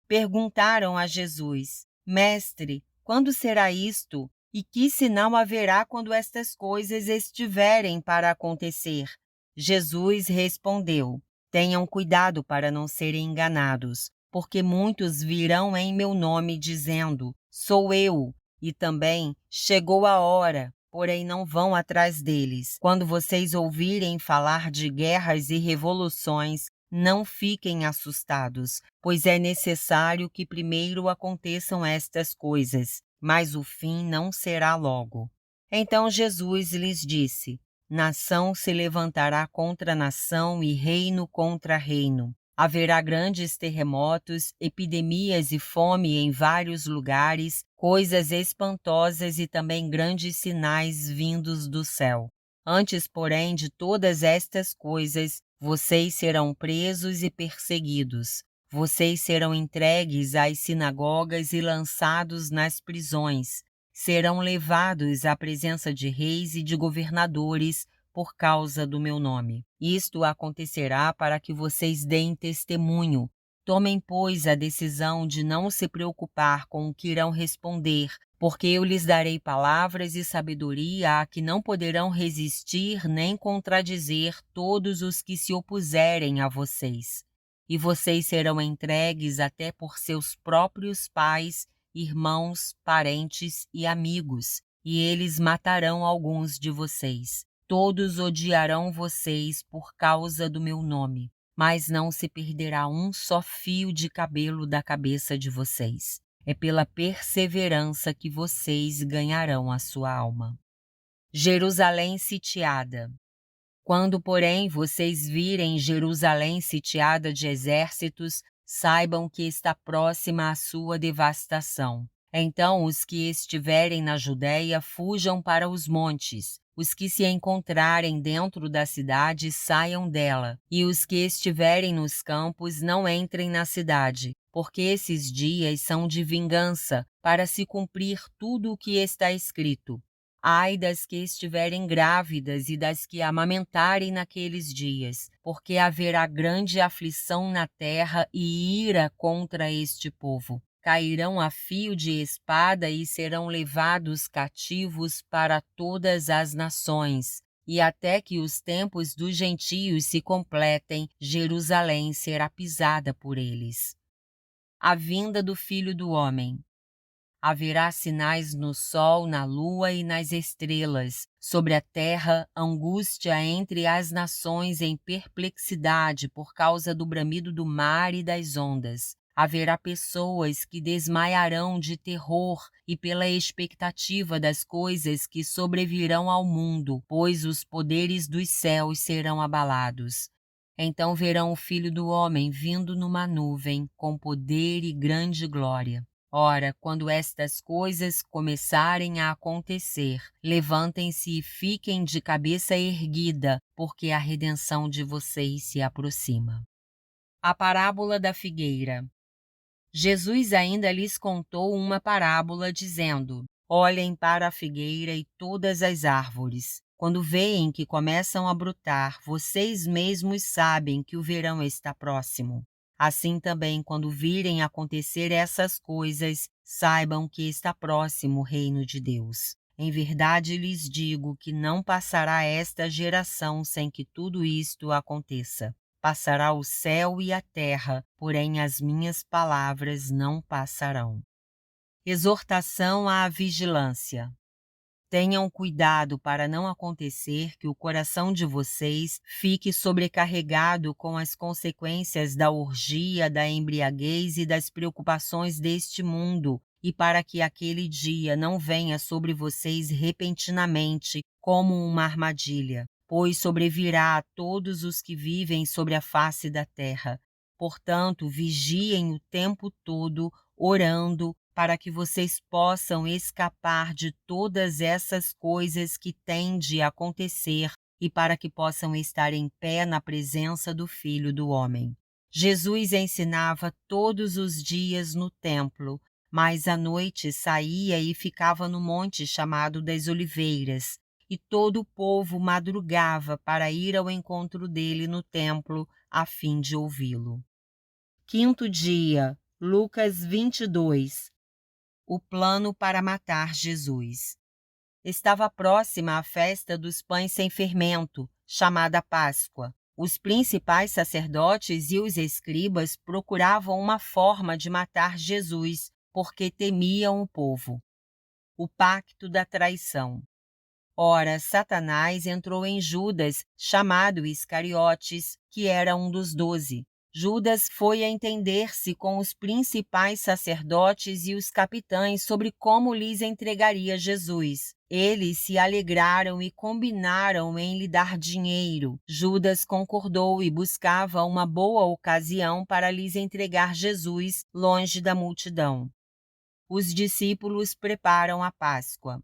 Perguntaram a Jesus: Mestre, quando será isto? E que sinal haverá quando estas coisas estiverem para acontecer? Jesus respondeu: Tenham cuidado para não serem enganados, porque muitos virão em meu nome dizendo: Sou eu, e também chegou a hora, porém não vão atrás deles. Quando vocês ouvirem falar de guerras e revoluções, não fiquem assustados, pois é necessário que primeiro aconteçam estas coisas, mas o fim não será logo. Então Jesus lhes disse: Nação se levantará contra nação e reino contra reino. Haverá grandes terremotos, epidemias e fome em vários lugares, coisas espantosas e também grandes sinais vindos do céu. Antes, porém, de todas estas coisas, vocês serão presos e perseguidos. Vocês serão entregues às sinagogas e lançados nas prisões. Serão levados à presença de reis e de governadores por causa do meu nome. Isto acontecerá para que vocês deem testemunho. Tomem, pois, a decisão de não se preocupar com o que irão responder, Porque eu lhes darei palavras e sabedoria a que não poderão resistir nem contradizer todos os que se opuserem a vocês. E vocês serão entregues até por seus próprios pais, irmãos, parentes e amigos, e eles matarão alguns de vocês. Todos odiarão vocês por causa do meu nome, mas não se perderá um só fio de cabelo da cabeça de vocês. É pela perseverança que vocês ganharão a sua alma. Jerusalém sitiada. Quando, porém, vocês virem Jerusalém sitiada de exércitos, saibam que está próxima a sua devastação. Então os que estiverem na Judéia fujam para os montes. Os que se encontrarem dentro da cidade saiam dela, e os que estiverem nos campos não entrem na cidade, porque esses dias são de vingança, para se cumprir tudo o que está escrito. Ai das que estiverem grávidas e das que amamentarem naqueles dias, porque haverá grande aflição na terra e ira contra este povo. Cairão a fio de espada e serão levados cativos para todas as nações. E até que os tempos dos gentios se completem, Jerusalém será pisada por eles. A vinda do Filho do Homem. Haverá sinais no sol, na lua e nas estrelas, sobre a terra, angústia entre as nações em perplexidade por causa do bramido do mar e das ondas. Haverá pessoas que desmaiarão de terror e pela expectativa das coisas que sobrevirão ao mundo, pois os poderes dos céus serão abalados. Então verão o Filho do Homem vindo numa nuvem, com poder e grande glória. Ora, quando estas coisas começarem a acontecer, levantem-se e fiquem de cabeça erguida, porque a redenção de vocês se aproxima. A parábola da figueira. Jesus ainda lhes contou uma parábola, dizendo: Olhem para a figueira e todas as árvores. Quando veem que começam a brotar, vocês mesmos sabem que o verão está próximo. Assim também, quando virem acontecer essas coisas, saibam que está próximo o reino de Deus. Em verdade lhes digo que não passará esta geração sem que tudo isto aconteça. Passará o céu e a terra, porém as minhas palavras não passarão. Exortação à vigilância. Tenham cuidado para não acontecer que o coração de vocês fique sobrecarregado com as consequências da orgia, da embriaguez e das preocupações deste mundo, e para que aquele dia não venha sobre vocês repentinamente como uma armadilha, pois sobrevirá a todos os que vivem sobre a face da terra. Portanto, vigiem o tempo todo, orando, para que vocês possam escapar de todas essas coisas que têm de acontecer e para que possam estar em pé na presença do Filho do Homem. Jesus ensinava todos os dias no templo, mas à noite saía e ficava no monte chamado das Oliveiras, e todo o povo madrugava para ir ao encontro dele no templo, a fim de ouvi-lo. Quinto dia, Lucas 22. O plano para matar Jesus. Estava próxima a festa dos pães sem fermento, chamada Páscoa. Os principais sacerdotes e os escribas procuravam uma forma de matar Jesus, porque temiam o povo. O pacto da traição. Ora, Satanás entrou em Judas, chamado Iscariotes, que era um dos 12. Judas foi a entender-se com os principais sacerdotes e os capitães sobre como lhes entregaria Jesus. Eles se alegraram e combinaram em lhe dar dinheiro. Judas concordou e buscava uma boa ocasião para lhes entregar Jesus longe da multidão. Os discípulos preparam a Páscoa.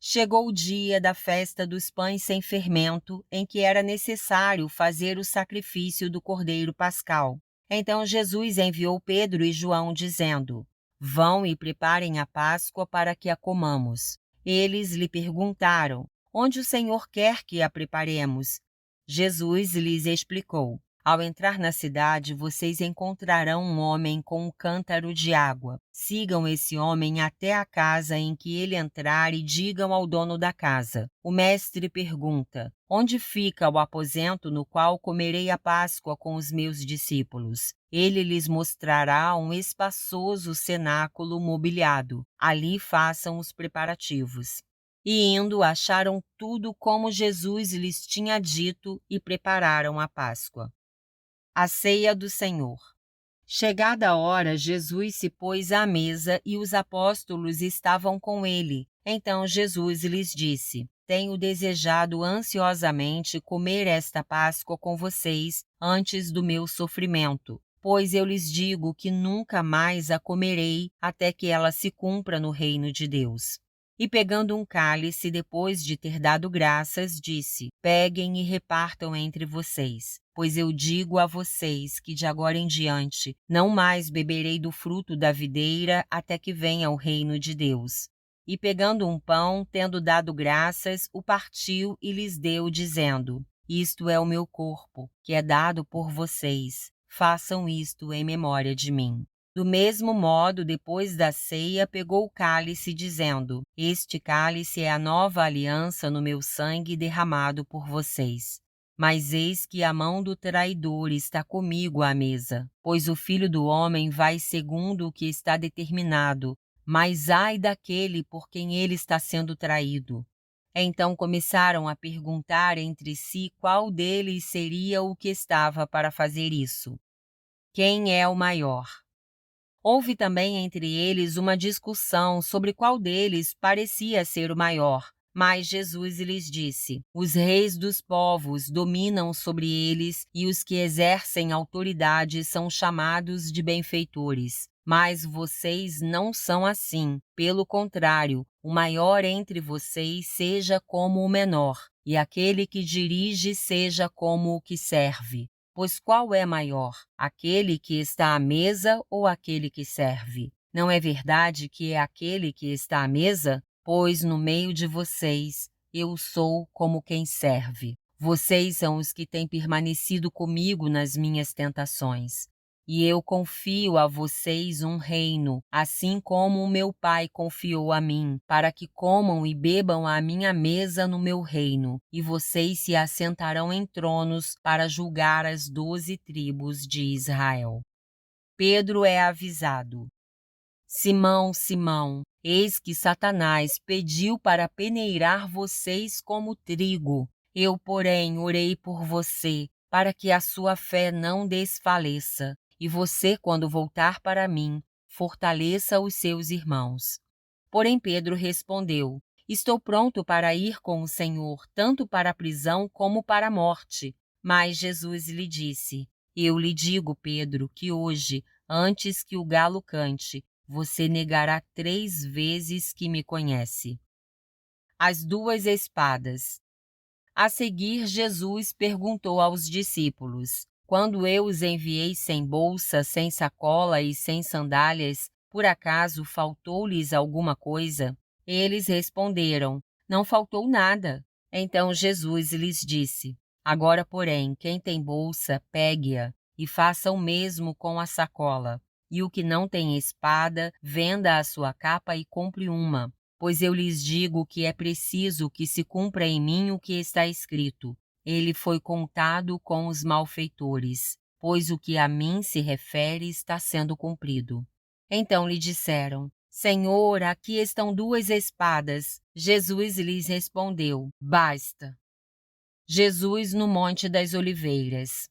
Chegou o dia da festa dos pães sem fermento, em que era necessário fazer o sacrifício do cordeiro pascal. Então Jesus enviou Pedro e João, dizendo: Vão e preparem a Páscoa para que a comamos. Eles lhe perguntaram: Onde o Senhor quer que a preparemos? Jesus lhes explicou: Ao entrar na cidade, vocês encontrarão um homem com um cântaro de água. Sigam esse homem até a casa em que ele entrar e digam ao dono da casa: o mestre pergunta: onde fica o aposento no qual comerei a Páscoa com os meus discípulos? Ele lhes mostrará um espaçoso cenáculo mobiliado. Ali façam os preparativos. E indo, acharam tudo como Jesus lhes tinha dito e prepararam a Páscoa. A ceia do Senhor. Chegada a hora, Jesus se pôs à mesa e os apóstolos estavam com ele. Então Jesus lhes disse: tenho desejado ansiosamente comer esta Páscoa com vocês antes do meu sofrimento, pois eu lhes digo que nunca mais a comerei até que ela se cumpra no reino de Deus. E pegando um cálice, depois de ter dado graças, disse: peguem e repartam entre vocês, pois eu digo a vocês que de agora em diante não mais beberei do fruto da videira até que venha o reino de Deus. E pegando um pão, tendo dado graças, o partiu e lhes deu, dizendo: isto é o meu corpo, que é dado por vocês. Façam isto em memória de mim. Do mesmo modo, depois da ceia, pegou o cálice, dizendo: este cálice é a nova aliança no meu sangue derramado por vocês. Mas eis que a mão do traidor está comigo à mesa, pois o Filho do Homem vai segundo o que está determinado, mas ai daquele por quem ele está sendo traído. Então começaram a perguntar entre si qual deles seria o que estava para fazer isso. Quem é o maior? Houve também entre eles uma discussão sobre qual deles parecia ser o maior. Mas Jesus lhes disse: os reis dos povos dominam sobre eles e os que exercem autoridade são chamados de benfeitores. Mas vocês não são assim. Pelo contrário, o maior entre vocês seja como o menor, e aquele que dirige seja como o que serve. Pois qual é maior, aquele que está à mesa ou aquele que serve? Não é verdade que é aquele que está à mesa? Pois no meio de vocês eu sou como quem serve. Vocês são os que têm permanecido comigo nas minhas tentações. E eu confio a vocês um reino, assim como o meu Pai confiou a mim, para que comam e bebam à minha mesa no meu reino, e vocês se assentarão em tronos para julgar as 12 tribos de Israel. Pedro é avisado. Simão, Simão, eis que Satanás pediu para peneirar vocês como trigo. Eu, porém, orei por você, para que a sua fé não desfaleça. E você, quando voltar para mim, fortaleça os seus irmãos. Porém Pedro respondeu: estou pronto para ir com o Senhor, tanto para a prisão como para a morte. Mas Jesus lhe disse: eu lhe digo, Pedro, que hoje, antes que o galo cante, você negará 3 vezes que me conhece. As 2 espadas. A seguir, Jesus perguntou aos discípulos: quando eu os enviei sem bolsa, sem sacola e sem sandálias, por acaso faltou-lhes alguma coisa? Eles responderam: não faltou nada. Então Jesus lhes disse: agora, porém, quem tem bolsa, pegue-a, e faça o mesmo com a sacola. E o que não tem espada, venda a sua capa e compre uma. Pois eu lhes digo que é preciso que se cumpra em mim o que está escrito: ele foi contado com os malfeitores, pois o que a mim se refere está sendo cumprido. Então lhe disseram: Senhor, aqui estão 2 espadas. Jesus lhes respondeu: basta. Jesus no Monte das Oliveiras.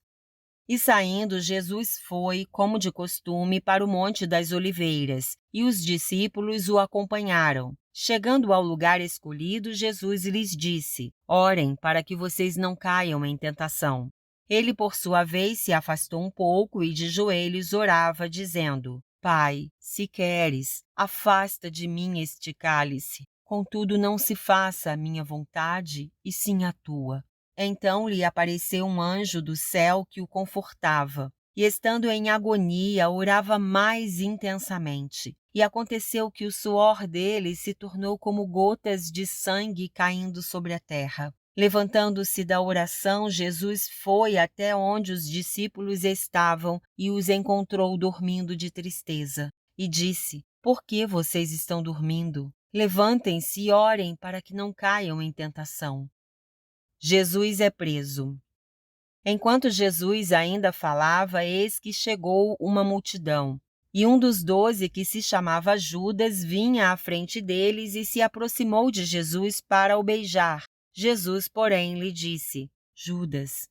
E saindo, Jesus foi, como de costume, para o Monte das Oliveiras, e os discípulos o acompanharam. Chegando ao lugar escolhido, Jesus lhes disse: orem para que vocês não caiam em tentação. Ele, por sua vez, se afastou um pouco e de joelhos orava, dizendo: Pai, se queres, afasta de mim este cálice. Contudo, não se faça a minha vontade, e sim a tua. Então lhe apareceu um anjo do céu que o confortava, e estando em agonia, orava mais intensamente. E aconteceu que o suor dele se tornou como gotas de sangue caindo sobre a terra. Levantando-se da oração, Jesus foi até onde os discípulos estavam e os encontrou dormindo de tristeza. E disse: Por que vocês estão dormindo? Levantem-se e orem para que não caiam em tentação. Jesus é preso. Enquanto Jesus ainda falava, eis que chegou uma multidão. E um dos 12, que se chamava Judas, vinha à frente deles e se aproximou de Jesus para o beijar. Jesus, porém, lhe disse: Judas,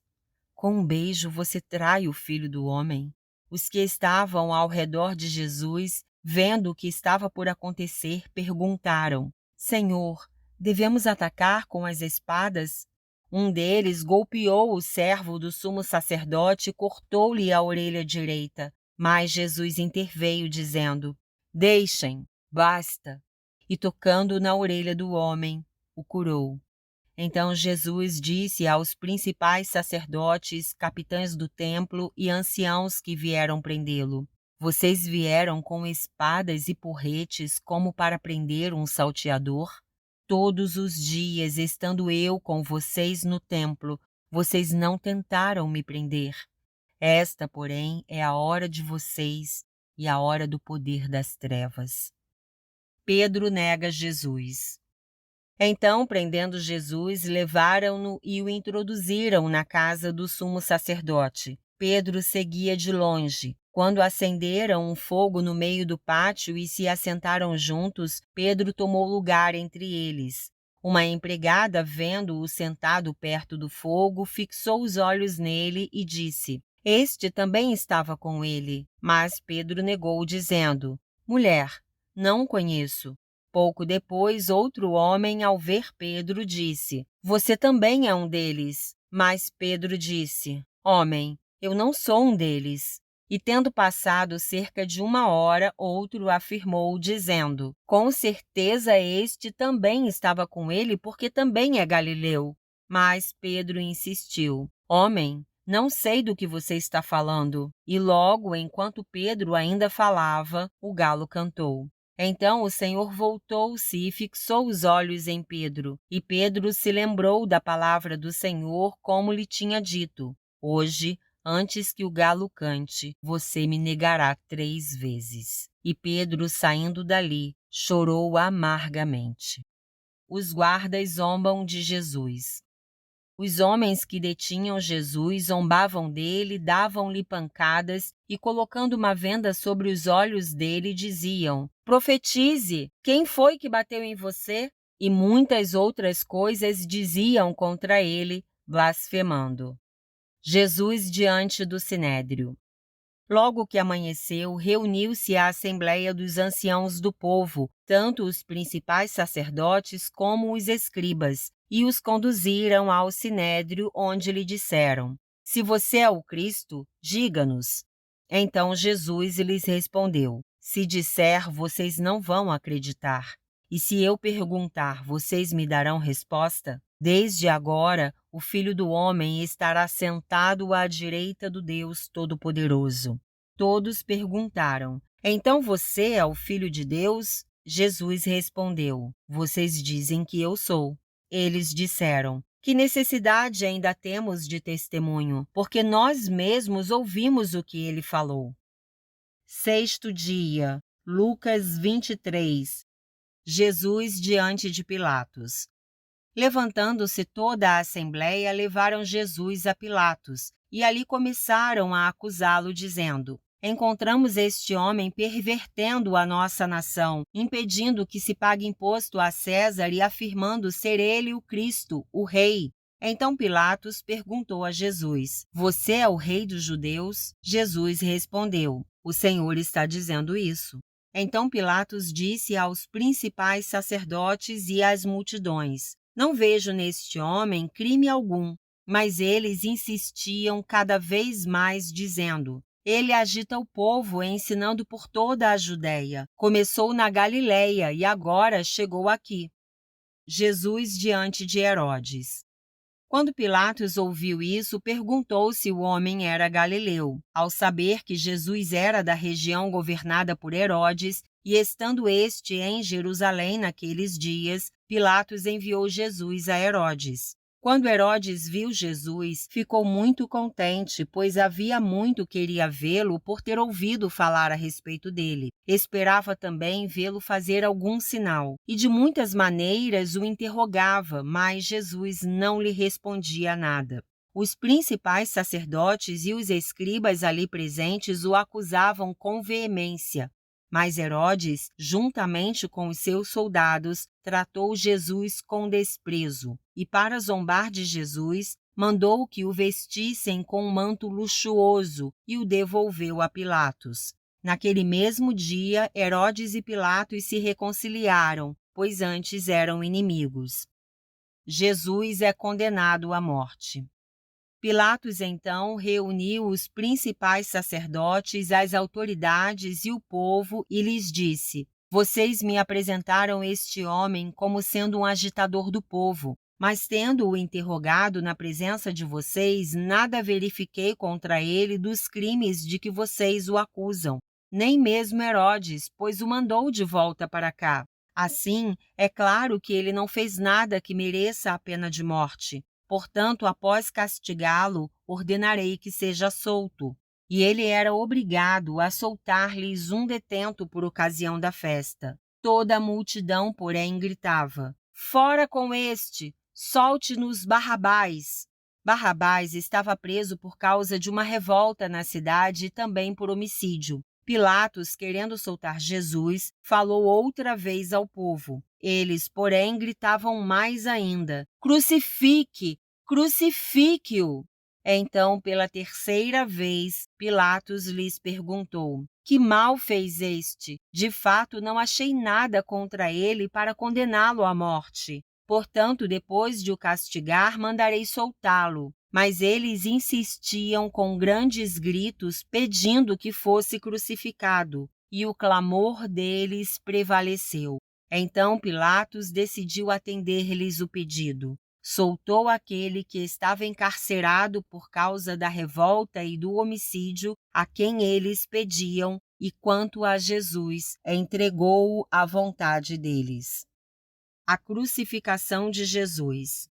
com um beijo você trai o Filho do Homem? Os que estavam ao redor de Jesus, vendo o que estava por acontecer, perguntaram: Senhor, devemos atacar com as espadas? Um deles golpeou o servo do sumo sacerdote e cortou-lhe a orelha direita. Mas Jesus interveio, dizendo: Deixem, basta. E tocando na orelha do homem, o curou. Então Jesus disse aos principais sacerdotes, capitães do templo e anciãos que vieram prendê-lo: Vocês vieram com espadas e porretes como para prender um salteador? Todos os dias, estando eu com vocês no templo, vocês não tentaram me prender. Esta, porém, é a hora de vocês e a hora do poder das trevas. Pedro nega Jesus. Então, prendendo Jesus, levaram-no e o introduziram na casa do sumo sacerdote. Pedro seguia de longe. Quando acenderam um fogo no meio do pátio e se assentaram juntos, Pedro tomou lugar entre eles. Uma empregada, vendo-o sentado perto do fogo, fixou os olhos nele e disse: Este também estava com ele. Mas Pedro negou, dizendo: Mulher, não o conheço. Pouco depois, outro homem, ao ver Pedro, disse: Você também é um deles. Mas Pedro disse: Homem, eu não sou um deles. E tendo passado cerca de 1 hora, outro afirmou, dizendo: Com certeza este também estava com ele, porque também é galileu. Mas Pedro insistiu: Homem, não sei do que você está falando. E logo, enquanto Pedro ainda falava, o galo cantou. Então o Senhor voltou-se e fixou os olhos em Pedro, e Pedro se lembrou da palavra do Senhor, como lhe tinha dito: Hoje, antes que o galo cante, você me negará 3 vezes. E Pedro, saindo dali, chorou amargamente. Os guardas zombam de Jesus. Os homens que detinham Jesus zombavam dele, davam-lhe pancadas e, colocando uma venda sobre os olhos dele, diziam: Profetize! Quem foi que bateu em você? E muitas outras coisas diziam contra ele, blasfemando. Jesus diante do Sinédrio. Logo que amanheceu, reuniu-se a assembleia dos anciãos do povo, tanto os principais sacerdotes como os escribas, e os conduziram ao sinédrio, onde lhe disseram: Se você é o Cristo, diga-nos. Então Jesus lhes respondeu: Se disser, vocês não vão acreditar. E se eu perguntar, vocês me darão resposta? Desde agora, o Filho do Homem estará sentado à direita do Deus Todo-Poderoso. Todos perguntaram: Então você é o Filho de Deus? Jesus respondeu: Vocês dizem que eu sou. Eles disseram: Que necessidade ainda temos de testemunho? Porque nós mesmos ouvimos o que ele falou. 6º dia, Lucas 23. Jesus diante de Pilatos. Levantando-se toda a assembleia, levaram Jesus a Pilatos, e ali começaram a acusá-lo, dizendo: Encontramos este homem pervertendo a nossa nação, impedindo que se pague imposto a César e afirmando ser ele o Cristo, o Rei. Então Pilatos perguntou a Jesus: Você é o Rei dos judeus? Jesus respondeu: O Senhor está dizendo isso. Então Pilatos disse aos principais sacerdotes e às multidões: Não vejo neste homem crime algum. Mas eles insistiam cada vez mais, dizendo: Ele agita o povo, ensinando por toda a Judéia. Começou na Galileia e agora chegou aqui. Jesus diante de Herodes. Quando Pilatos ouviu isso, perguntou se o homem era galileu. Ao saber que Jesus era da região governada por Herodes, e estando este em Jerusalém naqueles dias, Pilatos enviou Jesus a Herodes. Quando Herodes viu Jesus, ficou muito contente, pois havia muito queria vê-lo por ter ouvido falar a respeito dele. Esperava também vê-lo fazer algum sinal, e de muitas maneiras o interrogava, mas Jesus não lhe respondia nada. Os principais sacerdotes e os escribas ali presentes o acusavam com veemência. Mas Herodes, juntamente com os seus soldados, tratou Jesus com desprezo e, para zombar de Jesus, mandou que o vestissem com um manto luxuoso e o devolveu a Pilatos. Naquele mesmo dia, Herodes e Pilatos se reconciliaram, pois antes eram inimigos. Jesus é condenado à morte. Pilatos, então, reuniu os principais sacerdotes, as autoridades e o povo e lhes disse: Vocês me apresentaram este homem como sendo um agitador do povo, mas tendo-o interrogado na presença de vocês, nada verifiquei contra ele dos crimes de que vocês o acusam. Nem mesmo Herodes, pois o mandou de volta para cá. Assim, é claro que ele não fez nada que mereça a pena de morte. Portanto, após castigá-lo, ordenarei que seja solto. E ele era obrigado a soltar-lhes um detento por ocasião da festa. Toda a multidão, porém, gritava: Fora com este! Solte-nos Barrabás! Barrabás estava preso por causa de uma revolta na cidade e também por homicídio. Pilatos, querendo soltar Jesus, falou outra vez ao povo. Eles, porém, gritavam mais ainda: Crucifique! Crucifique-o! Então, pela terceira vez, Pilatos lhes perguntou: Que mal fez este? De fato, não achei nada contra ele para condená-lo à morte. Portanto, depois de o castigar, mandarei soltá-lo. Mas eles insistiam com grandes gritos, pedindo que fosse crucificado, e o clamor deles prevaleceu. Então Pilatos decidiu atender-lhes o pedido. Soltou aquele que estava encarcerado por causa da revolta e do homicídio a quem eles pediam, e quanto a Jesus, entregou-o à vontade deles. A crucificação de Jesus.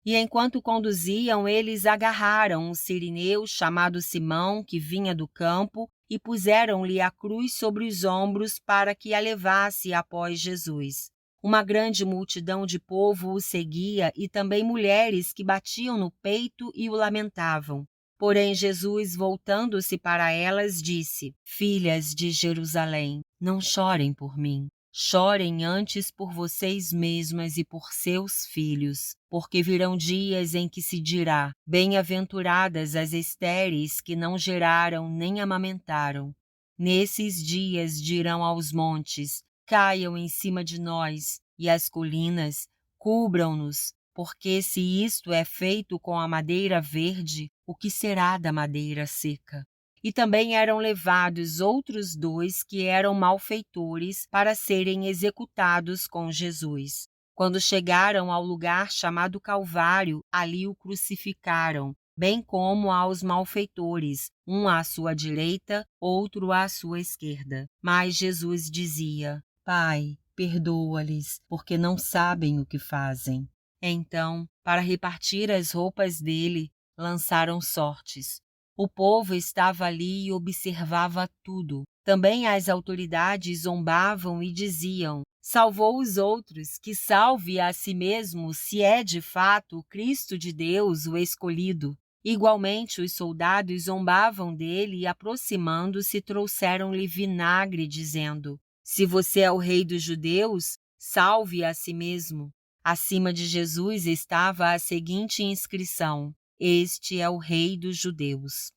E enquanto conduziam, eles agarraram um sirineu chamado Simão, que vinha do campo, e puseram-lhe a cruz sobre os ombros para que a levasse após Jesus. Uma grande multidão de povo o seguia e também mulheres que batiam no peito e o lamentavam. Porém, Jesus, voltando-se para elas, disse: Filhas de Jerusalém, não chorem por mim. Chorem antes por vocês mesmas e por seus filhos, porque virão dias em que se dirá: Bem-aventuradas as estéreis que não geraram nem amamentaram. Nesses dias dirão aos montes: Caiam em cima de nós, e às colinas: Cubram-nos, porque se isto é feito com a madeira verde, o que será da madeira seca? E também eram levados outros 2 que eram malfeitores para serem executados com Jesus. Quando chegaram ao lugar chamado Calvário, ali o crucificaram, bem como aos malfeitores, um à sua direita, outro à sua esquerda. Mas Jesus dizia: Pai, perdoa-lhes, porque não sabem o que fazem. Então, para repartir as roupas dele, lançaram sortes. O povo estava ali e observava tudo. Também as autoridades zombavam e diziam: Salvou os outros, que salve a si mesmo, se é de fato o Cristo de Deus, o escolhido. Igualmente, os soldados zombavam dele e, aproximando-se, trouxeram-lhe vinagre, dizendo: Se você é o rei dos judeus, salve a si mesmo. Acima de Jesus estava a seguinte inscrição: Este é o Rei dos Judeus.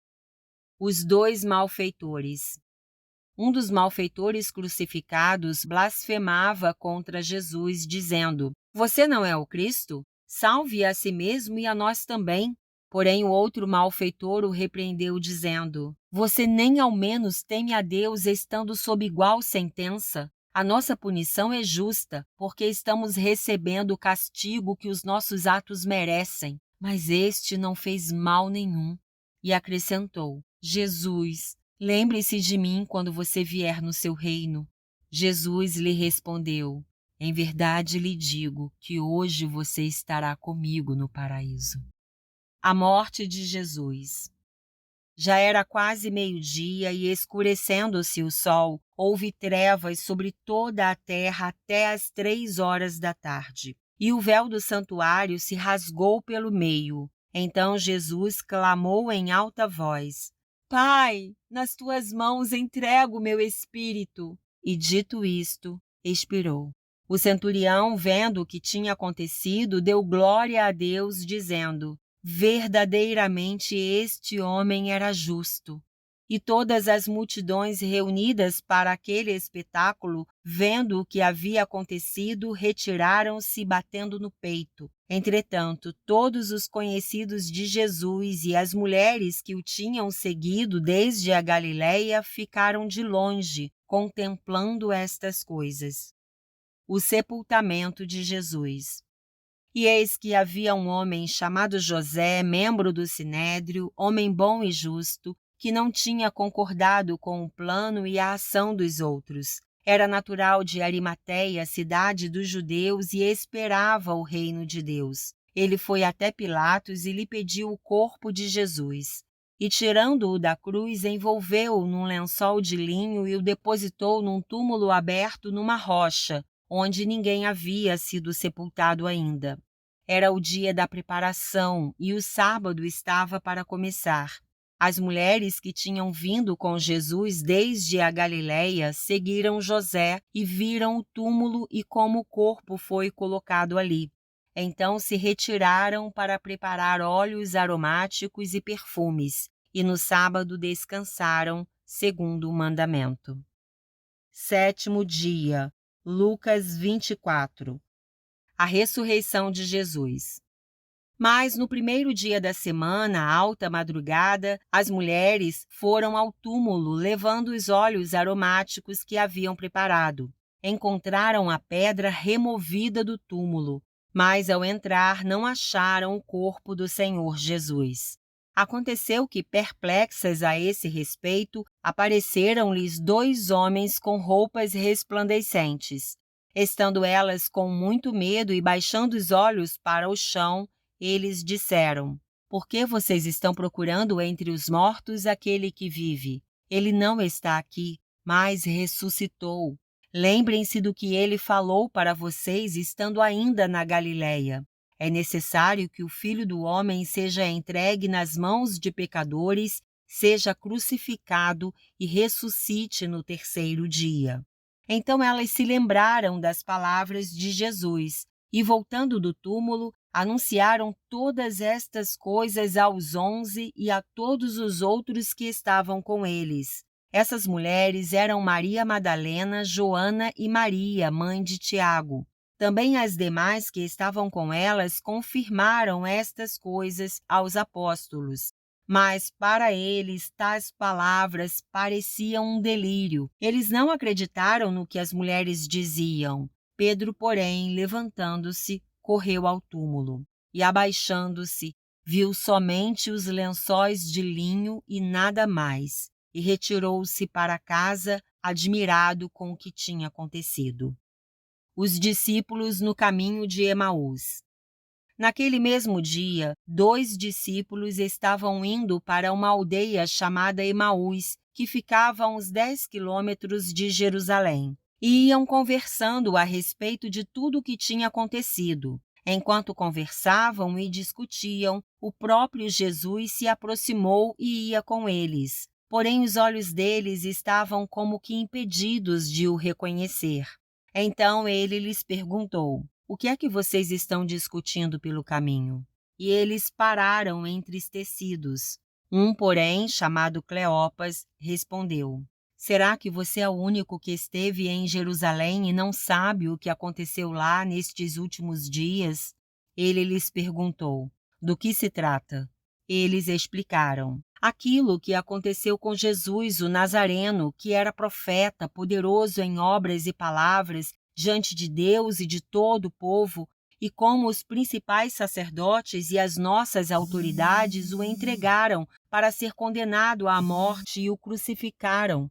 Os 2 malfeitores. Um dos malfeitores crucificados blasfemava contra Jesus, dizendo: Você não é o Cristo? Salve a si mesmo e a nós também. Porém, o outro malfeitor o repreendeu, dizendo: Você nem ao menos teme a Deus estando sob igual sentença? A nossa punição é justa, porque estamos recebendo o castigo que os nossos atos merecem. Mas este não fez mal nenhum. E acrescentou: Jesus, lembre-se de mim quando você vier no seu reino. Jesus lhe respondeu: Em verdade lhe digo que hoje você estará comigo no paraíso. A morte de Jesus. Já era quase meio-dia e, escurecendo-se o sol, houve trevas sobre toda a terra até às 3 horas da tarde. E o véu do santuário se rasgou pelo meio. Então Jesus clamou em alta voz: Pai, nas tuas mãos entrego o meu espírito. E dito isto, expirou. O centurião, vendo o que tinha acontecido, deu glória a Deus, dizendo: verdadeiramente este homem era justo. E todas as multidões reunidas para aquele espetáculo, vendo o que havia acontecido, retiraram-se batendo no peito. Entretanto, todos os conhecidos de Jesus e as mulheres que o tinham seguido desde a Galiléia ficaram de longe, contemplando estas coisas. O sepultamento de Jesus. E eis que havia um homem chamado José, membro do Sinédrio, homem bom e justo, que não tinha concordado com o plano e a ação dos outros. Era natural de Arimateia, cidade dos judeus, e esperava o reino de Deus. Ele foi até Pilatos e lhe pediu o corpo de Jesus. E, tirando-o da cruz, envolveu-o num lençol de linho e o depositou num túmulo aberto numa rocha, onde ninguém havia sido sepultado ainda. Era o dia da preparação e o sábado estava para começar. As mulheres que tinham vindo com Jesus desde a Galiléia seguiram José e viram o túmulo e como o corpo foi colocado ali. Então se retiraram para preparar óleos aromáticos e perfumes, e no sábado descansaram, segundo o mandamento. 7º dia, Lucas 24. A ressurreição de Jesus. Mas no primeiro dia da semana, à alta madrugada, as mulheres foram ao túmulo levando os óleos aromáticos que haviam preparado. Encontraram a pedra removida do túmulo, mas ao entrar não acharam o corpo do Senhor Jesus. Aconteceu que, perplexas a esse respeito, apareceram-lhes 2 homens com roupas resplandecentes. Estando elas com muito medo e baixando os olhos para o chão, eles disseram: Por que vocês estão procurando entre os mortos aquele que vive? Ele não está aqui, mas ressuscitou. Lembrem-se do que ele falou para vocês estando ainda na Galiléia. É necessário que o Filho do Homem seja entregue nas mãos de pecadores, seja crucificado e ressuscite no 3º dia. Então elas se lembraram das palavras de Jesus e, voltando do túmulo, anunciaram todas estas coisas aos 11 e a todos os outros que estavam com eles. Essas mulheres eram Maria Madalena, Joana e Maria, mãe de Tiago. Também as demais que estavam com elas confirmaram estas coisas aos apóstolos. Mas para eles tais palavras pareciam um delírio. Eles não acreditaram no que as mulheres diziam. Pedro, porém, levantando-se, correu ao túmulo e, abaixando-se, viu somente os lençóis de linho e nada mais, e retirou-se para casa, admirado com o que tinha acontecido. Os discípulos no caminho de Emaús. Naquele mesmo dia, 2 discípulos estavam indo para uma aldeia chamada Emaús, que ficava a uns 10 quilômetros de Jerusalém, e iam conversando a respeito de tudo o que tinha acontecido. Enquanto conversavam e discutiam, o próprio Jesus se aproximou e ia com eles. Porém, os olhos deles estavam como que impedidos de o reconhecer. Então ele lhes perguntou: O que é que vocês estão discutindo pelo caminho? E eles pararam entristecidos. Um, porém, chamado Cleopas, respondeu: Será que você é o único que esteve em Jerusalém e não sabe o que aconteceu lá nestes últimos dias? Ele lhes perguntou: Do que se trata? Eles explicaram: Aquilo que aconteceu com Jesus, o Nazareno, que era profeta, poderoso em obras e palavras, diante de Deus e de todo o povo, e como os principais sacerdotes e as nossas autoridades o entregaram para ser condenado à morte e o crucificaram.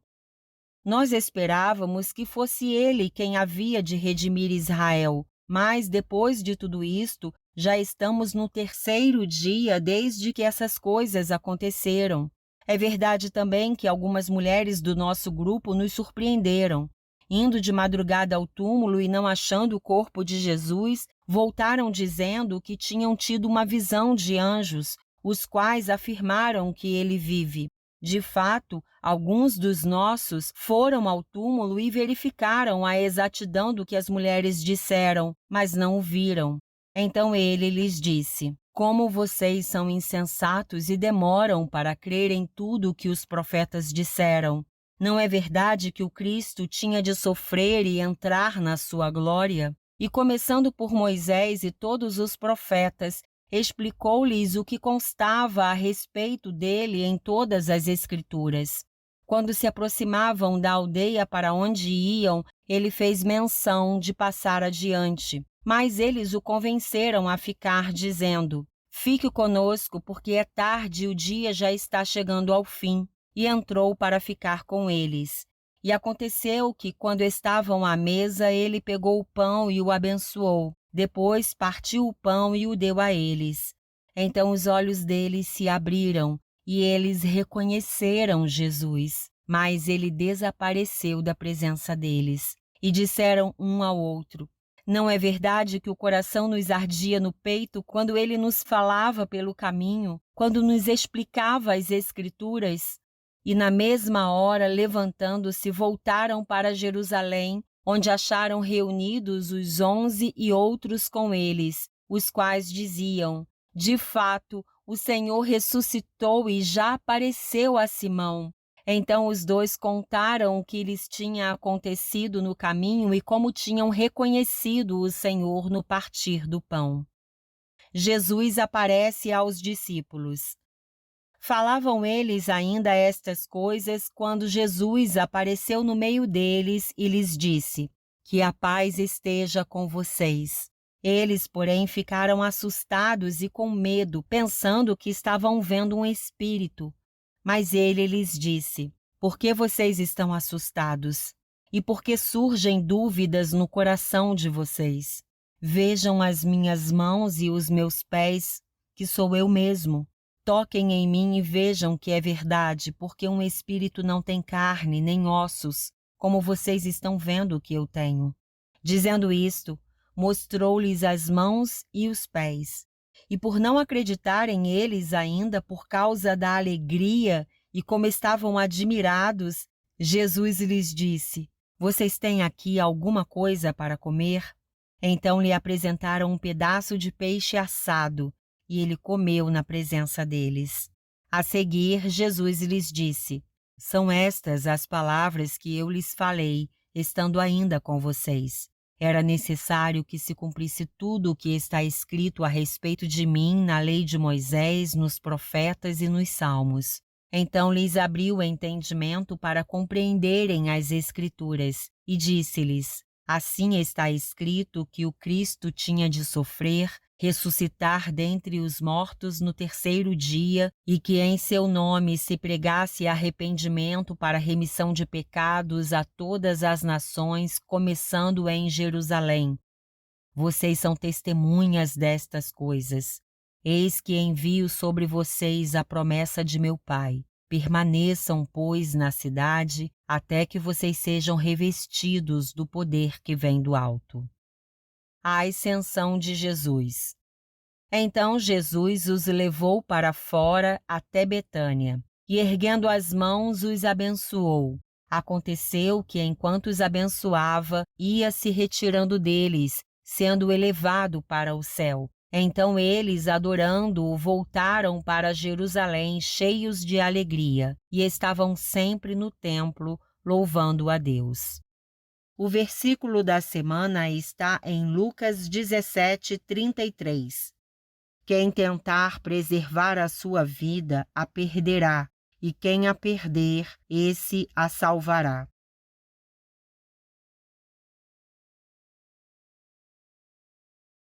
Nós esperávamos que fosse ele quem havia de redimir Israel, mas depois de tudo isto, já estamos no terceiro dia desde que essas coisas aconteceram. É verdade também que algumas mulheres do nosso grupo nos surpreenderam. Indo de madrugada ao túmulo e não achando o corpo de Jesus, voltaram dizendo que tinham tido uma visão de anjos, os quais afirmaram que ele vive. De fato, alguns dos nossos foram ao túmulo e verificaram a exatidão do que as mulheres disseram, mas não o viram. Então ele lhes disse: Como vocês são insensatos e demoram para crer em tudo o que os profetas disseram? Não é verdade que o Cristo tinha de sofrer e entrar na sua glória? E começando por Moisés e todos os profetas, explicou-lhes o que constava a respeito dele em todas as Escrituras. Quando se aproximavam da aldeia para onde iam, ele fez menção de passar adiante. Mas eles o convenceram a ficar, dizendo: Fique conosco, porque é tarde e o dia já está chegando ao fim. E entrou para ficar com eles. E aconteceu que, quando estavam à mesa, ele pegou o pão e o abençoou. Depois partiu o pão e o deu a eles. Então os olhos deles se abriram e eles reconheceram Jesus. Mas ele desapareceu da presença deles. E disseram um ao outro: Não é verdade que o coração nos ardia no peito quando ele nos falava pelo caminho, quando nos explicava as Escrituras? E na mesma hora, levantando-se, voltaram para Jerusalém, onde acharam reunidos os 11 e outros com eles, os quais diziam: De fato, o Senhor ressuscitou e já apareceu a Simão. Então os dois contaram o que lhes tinha acontecido no caminho e como tinham reconhecido o Senhor no partir do pão. Jesus aparece aos discípulos. Falavam eles ainda estas coisas quando Jesus apareceu no meio deles e lhes disse: Que a paz esteja com vocês. Eles, porém, ficaram assustados e com medo, pensando que estavam vendo um espírito. Mas ele lhes disse: Por que vocês estão assustados? E por que surgem dúvidas no coração de vocês? Vejam as minhas mãos e os meus pés, que sou eu mesmo. Toquem em mim e vejam que é verdade, porque um espírito não tem carne nem ossos, como vocês estão vendo que eu tenho. Dizendo isto, mostrou-lhes as mãos e os pés. E por não acreditarem eles ainda por causa da alegria e como estavam admirados, Jesus lhes disse: Vocês têm aqui alguma coisa para comer? Então lhe apresentaram um pedaço de peixe assado, e ele comeu na presença deles. A seguir, Jesus lhes disse: São estas as palavras que eu lhes falei, estando ainda com vocês. Era necessário que se cumprisse tudo o que está escrito a respeito de mim na lei de Moisés, nos profetas e nos salmos. Então lhes abriu o entendimento para compreenderem as Escrituras, e disse-lhes: Assim está escrito que o Cristo tinha de sofrer, ressuscitar dentre os mortos no terceiro dia, e que em seu nome se pregasse arrependimento para remissão de pecados a todas as nações, começando em Jerusalém. Vocês são testemunhas destas coisas. Eis que envio sobre vocês a promessa de meu Pai. Permaneçam, pois, na cidade, até que vocês sejam revestidos do poder que vem do alto. A ascensão de Jesus. Então Jesus os levou para fora até Betânia, e erguendo as mãos os abençoou. Aconteceu que, enquanto os abençoava, ia se retirando deles, sendo elevado para o céu. Então eles, adorando-o, voltaram para Jerusalém cheios de alegria, e estavam sempre no templo, louvando a Deus. O versículo da semana está em Lucas 17:33. Quem tentar preservar a sua vida, a perderá, e quem a perder, esse a salvará.